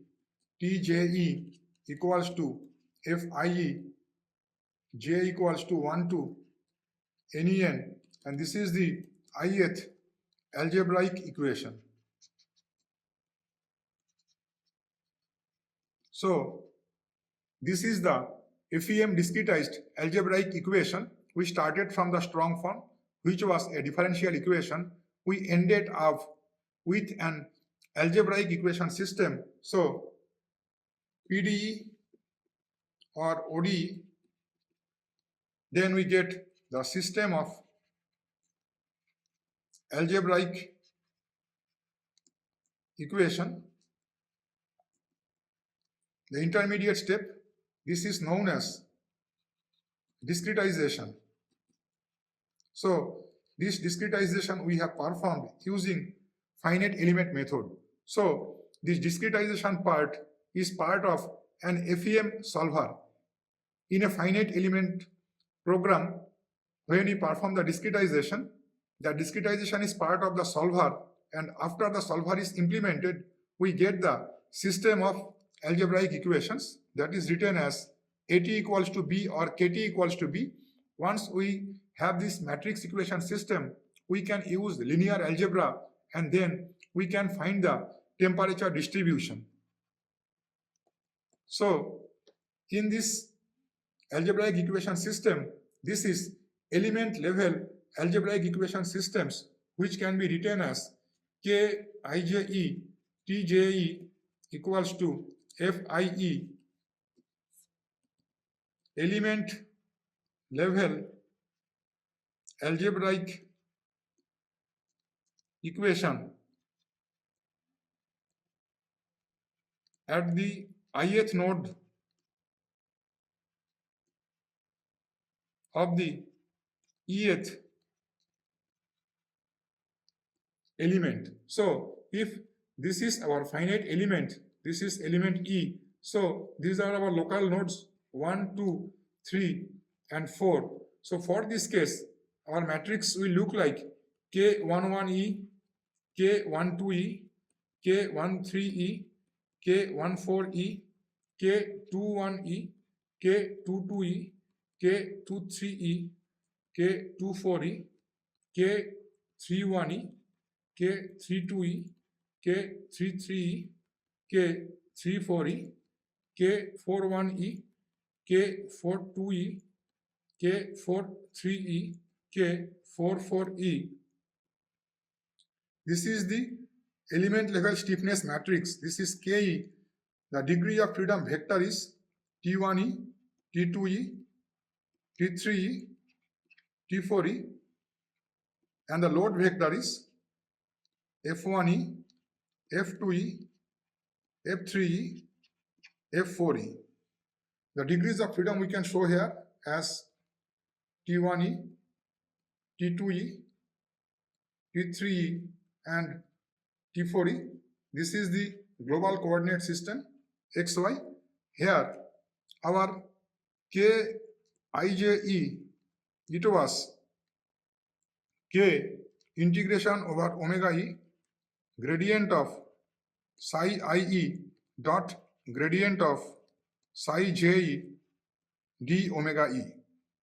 A: tje equals to fie j equals to 1 to nen, and this is the ith algebraic equation. So this is the FEM discretized algebraic equation. We started from the strong form, which was a differential equation. We ended up with an algebraic equation system. So PDE or ODE, then we get the system of algebraic equation. The intermediate step, this is known as discretization. So this discretization we have performed using finite element method. So this discretization part is part of an FEM solver. In a finite element program, when we perform the discretization is part of the solver, and after the solver is implemented, we get the system of algebraic equations that is written as AT equals to B or KT equals to B. Once we have this matrix equation system, we can use linear algebra and then we can find the temperature distribution. So in this algebraic equation system, this is element level algebraic equation systems, which can be written as kije tje equals to fie element level algebraic equation at the ith node of the eth element. So if this is our finite element, this is element E. So these are our local nodes 1, 2, 3 and 4. So for this case, our matrix will look like K11E, K12E, K13E, K14E, K21E, K22E, K23E, K24E, K31E, K32E, K33E, K34E, K41E, K42E, K43E, K44E. This is the element level stiffness matrix. This is Ke. The degree of freedom vector is T1E, T2E, T3E, T4e, and the load vector is F1e, F2e, F3e, F4e. The degrees of freedom we can show here as T1e, T2e, T3e, and T4e. This is the global coordinate system XY. Here our Kije, it was K integration over omega e gradient of psi ie dot gradient of psi je d omega e.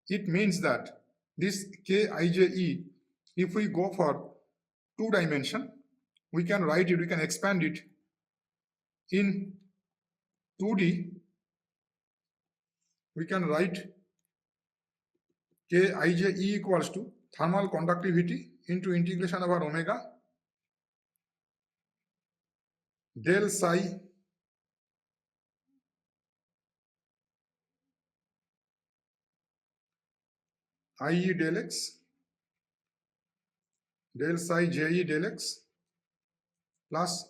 A: It means that this Kije, if we go for 2 dimension, we can write it, we can expand it in 2D. We can write Kije equals to thermal conductivity into integration over omega del psi ie del x del psi je del x plus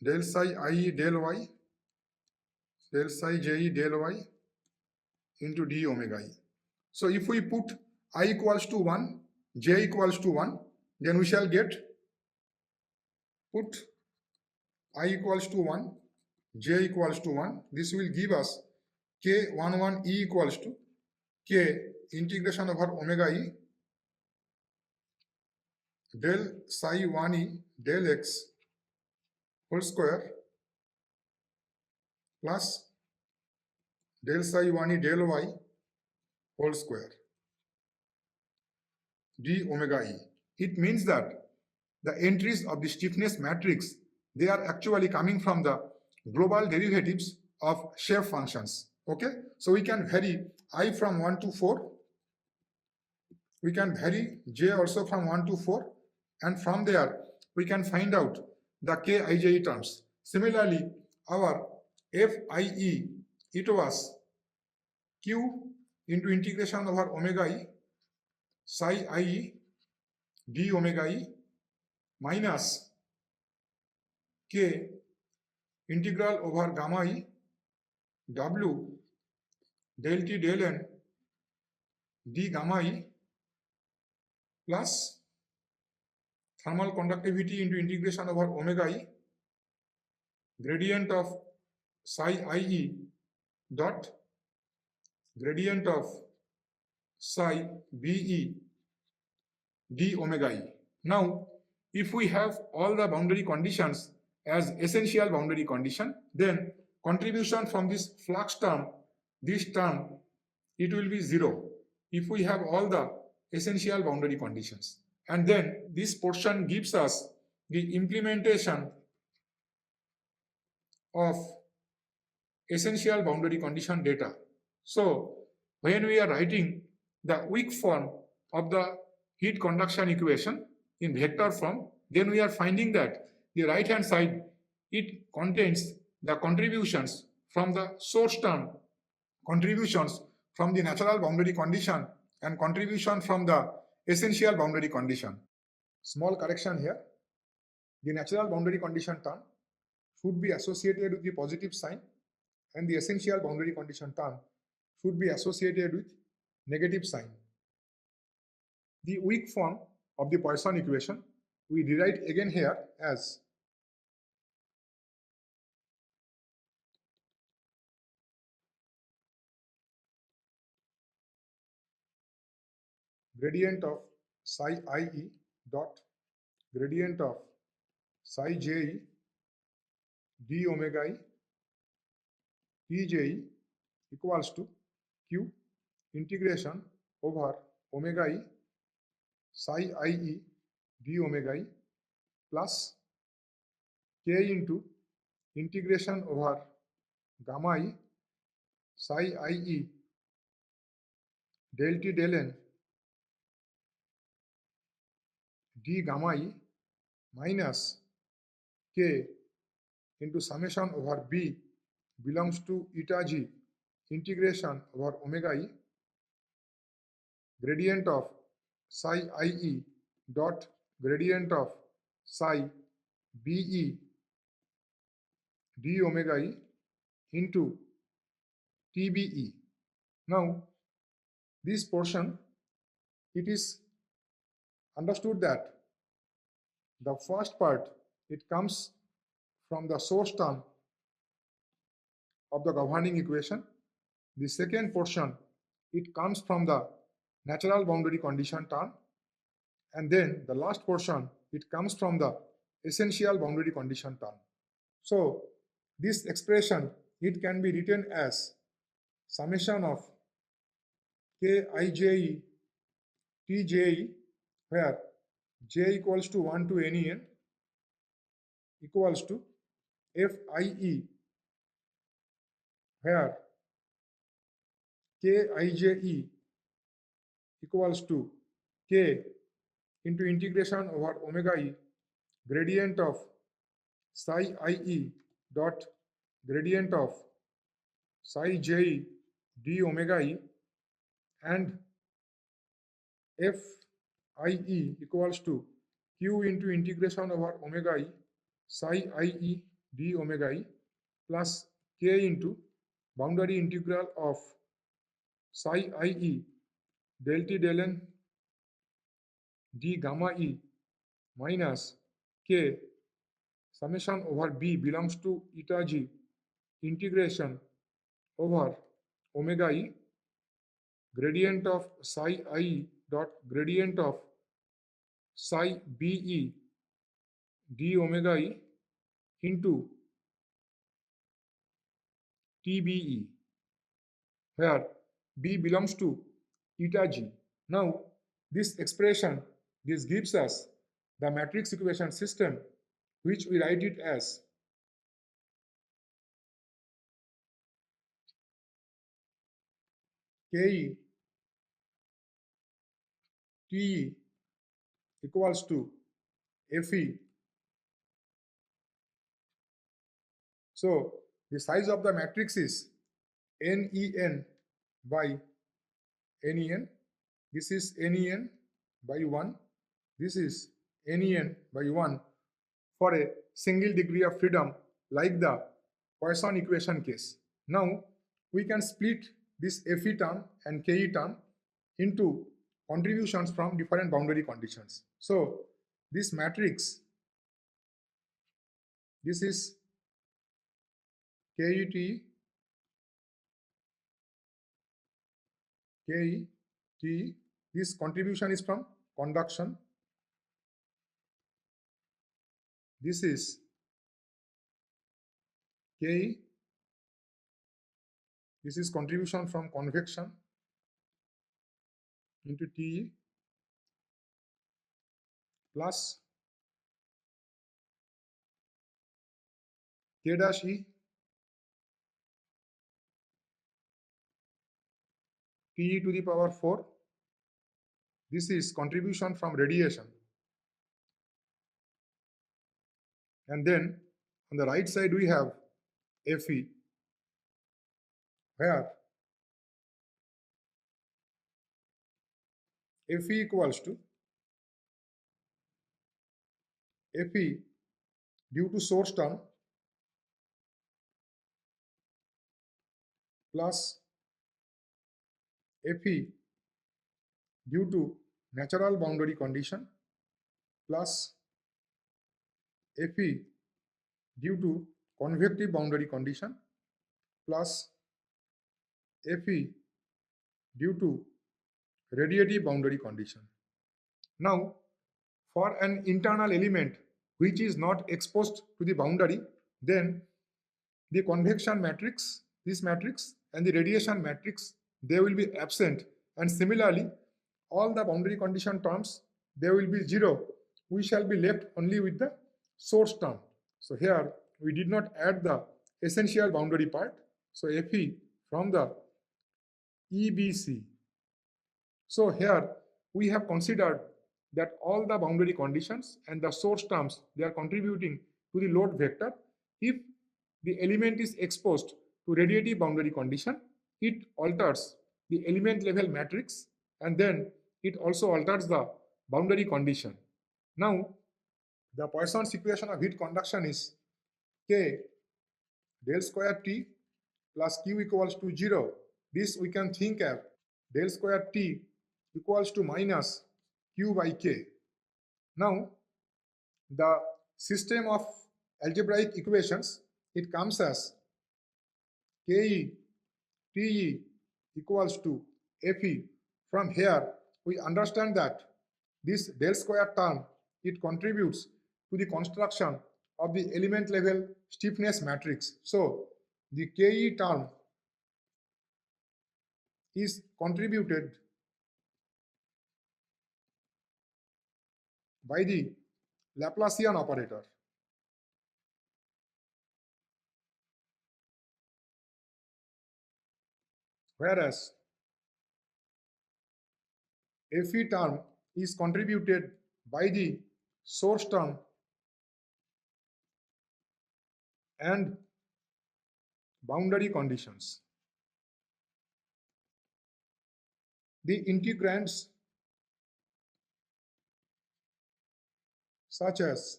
A: del psi ie del y del psi je del y into d omega e. So if we put I equals to 1, j equals to 1, then we shall get, put I equals to 1, j equals to 1. This will give us K11 E equals to K integration over omega e del psi 1 e del x whole square plus del psi 1 e del y whole square d omega e. It means that the entries of the stiffness matrix, they are actually coming from the global derivatives of shape functions. Okay, so we can vary I from 1 to 4. We can vary j also from 1 to 4, and from there we can find out the Kije terms. Similarly, our Fie, it was q into integration over omega e psi ie d omega e minus k integral over gamma e w del t del n d gamma e plus thermal conductivity into integration over omega e gradient of psi ie dot gradient of psi be d omega e. Now, if we have all the boundary conditions as essential boundary condition, then contribution from this flux term, this term, it will be 0 if we have all the essential boundary conditions. And then this portion gives us the implementation of essential boundary condition data. So when we are writing the weak form of the heat conduction equation in vector form, then we are finding that the right hand side, it contains the contributions from the source term, contributions from the natural boundary condition, and contribution from the essential boundary condition. Small correction here. The natural boundary condition term should be associated with the positive sign, and the essential boundary condition term should be associated with negative sign. The weak form of the Poisson equation we rewrite again here as gradient of psi ie dot gradient of psi je d omega e tje equals to q integration over omega e psi ie d omega e plus k into integration over gamma e psi ie del t del n d gamma e minus k into summation over b belongs to eta g integration over omega e gradient of psi ie dot gradient of psi be d omega e into tbe. Now, this portion, it is understood that the first part, it comes from the source term of the governing equation. The second portion, it comes from the natural boundary condition term. And then the last portion, it comes from the essential boundary condition term. So this expression, it can be written as summation of kije tje, where j equals to 1 to nen equals to fie, where kije equals to k into integration over omega e gradient of psi ie dot gradient of psi j d omega e, and fie equals to q into integration over omega e psi ie d omega e plus k into boundary integral of psi ie del t del n d gamma e minus k summation over b belongs to eta g integration over omega e gradient of psi I dot gradient of psi be d omega e into tbe, where b belongs to eta g. Now, this expression, this gives us the matrix equation system, which we write it as ke te equals to fe. So the size of the matrix is nen by nen. This is nen by 1. This is nen by 1 for a single degree of freedom like the Poisson equation case. Now we can split this Fe term and Ke term into contributions from different boundary conditions. So this matrix, this is Ke T, this contribution is from conduction. This is Ke, this is contribution from convection into Te plus K dash E Te to the power 4. This is contribution from radiation. And then on the right side we have Fe, where Fe equals to Fe due to source term plus Fe due to natural boundary condition plus Fe due to convective boundary condition plus Fe due to radiative boundary condition. Now, for an internal element which is not exposed to the boundary, then the convection matrix, this matrix, and the radiation matrix, they will be absent. And similarly, all the boundary condition terms, they will be 0. We shall be left only with the source term. So here we did not add the essential boundary part. So Fe from the EBC. So here we have considered that all the boundary conditions and the source terms, they are contributing to the load vector. If the element is exposed to radiative boundary condition, it alters the element level matrix, and then it also alters the boundary condition. Now, the Poisson's equation of heat conduction is K del square T plus Q equals to 0. This we can think of del square T equals to minus Q by K. Now, the system of algebraic equations, it comes as Ke Te equals to Fe. From here, we understand that this del square term, it contributes to the construction of the element level stiffness matrix. So, the Ke term is contributed by the Laplacian operator. Whereas Fe term is contributed by the source term and boundary conditions. The integrands such as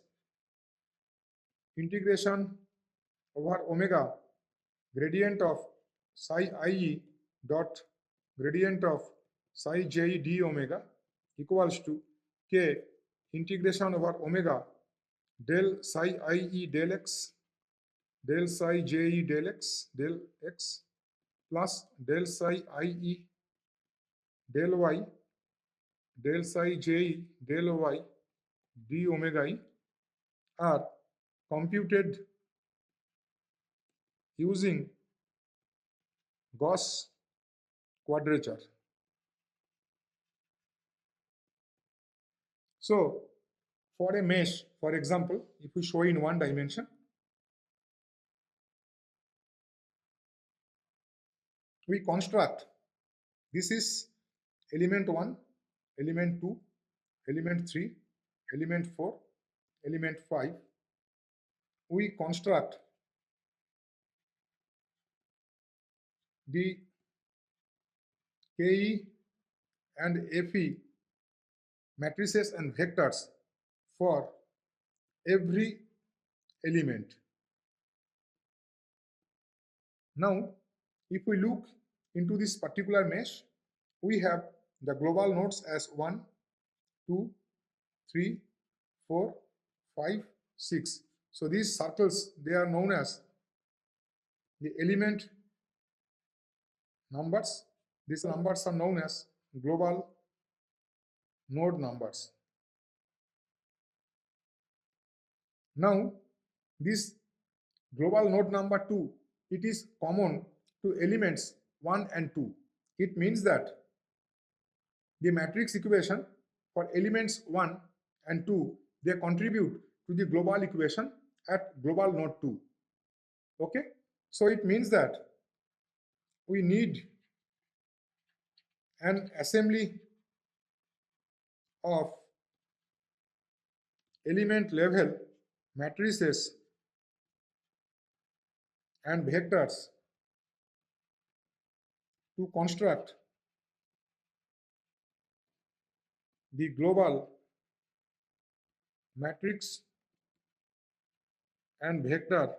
A: integration over omega gradient of psi ie dot gradient of psi j d omega equals to k integration over omega del psi ie del x del psi j del x plus del psi ie del y del psi j del y d omega I are computed using Gauss quadrature. So, for a mesh, for example, if we show in one dimension, we construct, this is element 1, element 2, element 3, element 4, element 5. We construct the Ke and Fe matrices and vectors for every element. Now, if we look into this particular mesh, we have the global nodes as 1, 2, 3, 4, 5, 6. So these circles, they are known as the element numbers. These numbers are known as global node numbers. Now, this global node number 2, it is common to elements 1 and 2. It means that the matrix equation for elements 1 and 2, they contribute to the global equation at global node 2. Okay? So it means that we need an assembly of element level matrices and vectors to construct the global matrix and vector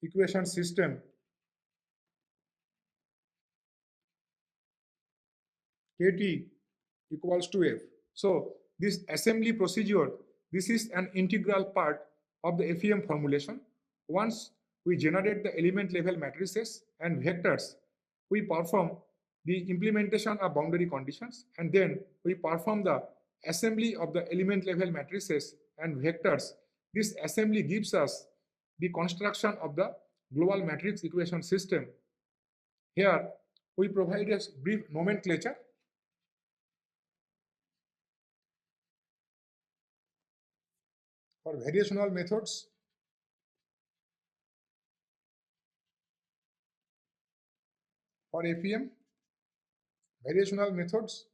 A: equation system Kt equals to F. So this assembly procedure, this is an integral part of the FEM formulation. Once we generate the element level matrices and vectors, we perform the implementation of boundary conditions, and then we perform the assembly of the element level matrices and vectors. This assembly gives us the construction of the global matrix equation system. Here we provide a brief nomenclature. For variational methods, for FEM, variational methods,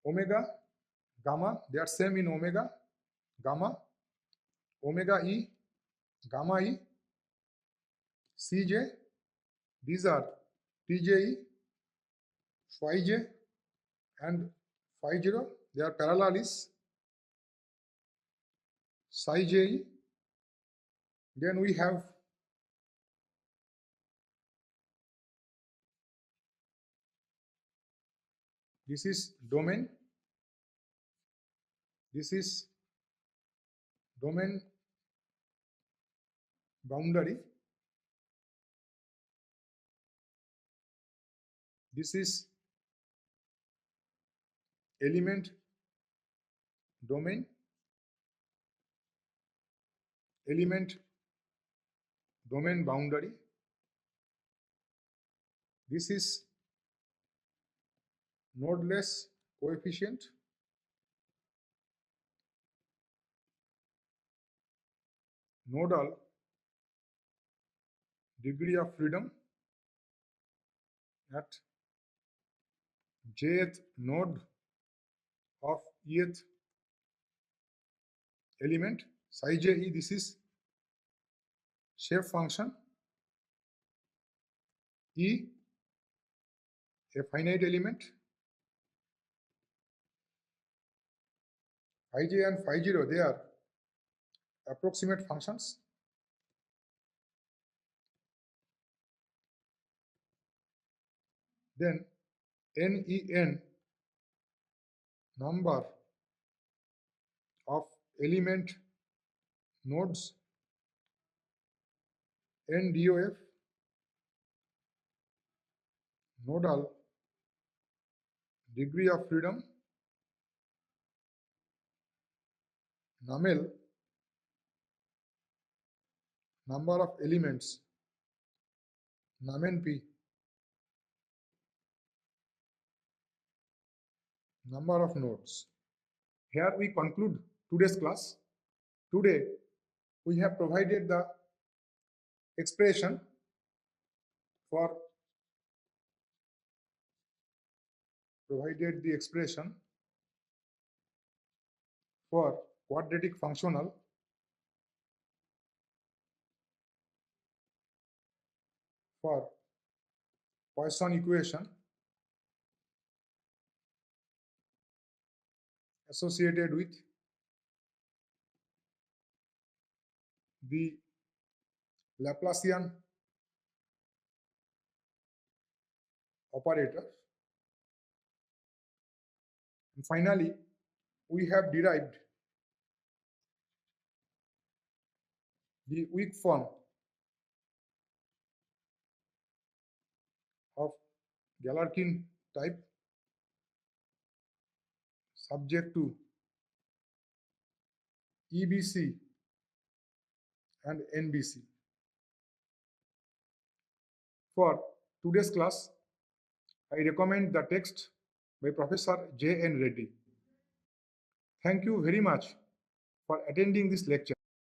A: omega, gamma, they are same in omega, gamma, omega E, gamma E, Cj, these are TJE, phi j and phi 0, their parallel is psi j. Then we have this is domain, this is domain boundary, this is element domain, element domain boundary, this is nodeless coefficient, nodal degree of freedom at jth node of eth element psi j e. This is shape function e, a finite element. Phi j and phi 0, they are approximate functions. Then nen number of element nodes, ndof nodal degree of freedom, numel number of elements, numen p number of nodes. Here we conclude today's class. Today we have provided the expression for quadratic functional for Poisson equation associated with the Laplacian operator. And finally, we have derived the weak form of Galerkin type subject to EBC and NBC. For today's class, I recommend the text by Professor J. N. Reddy. Thank you very much for attending this lecture.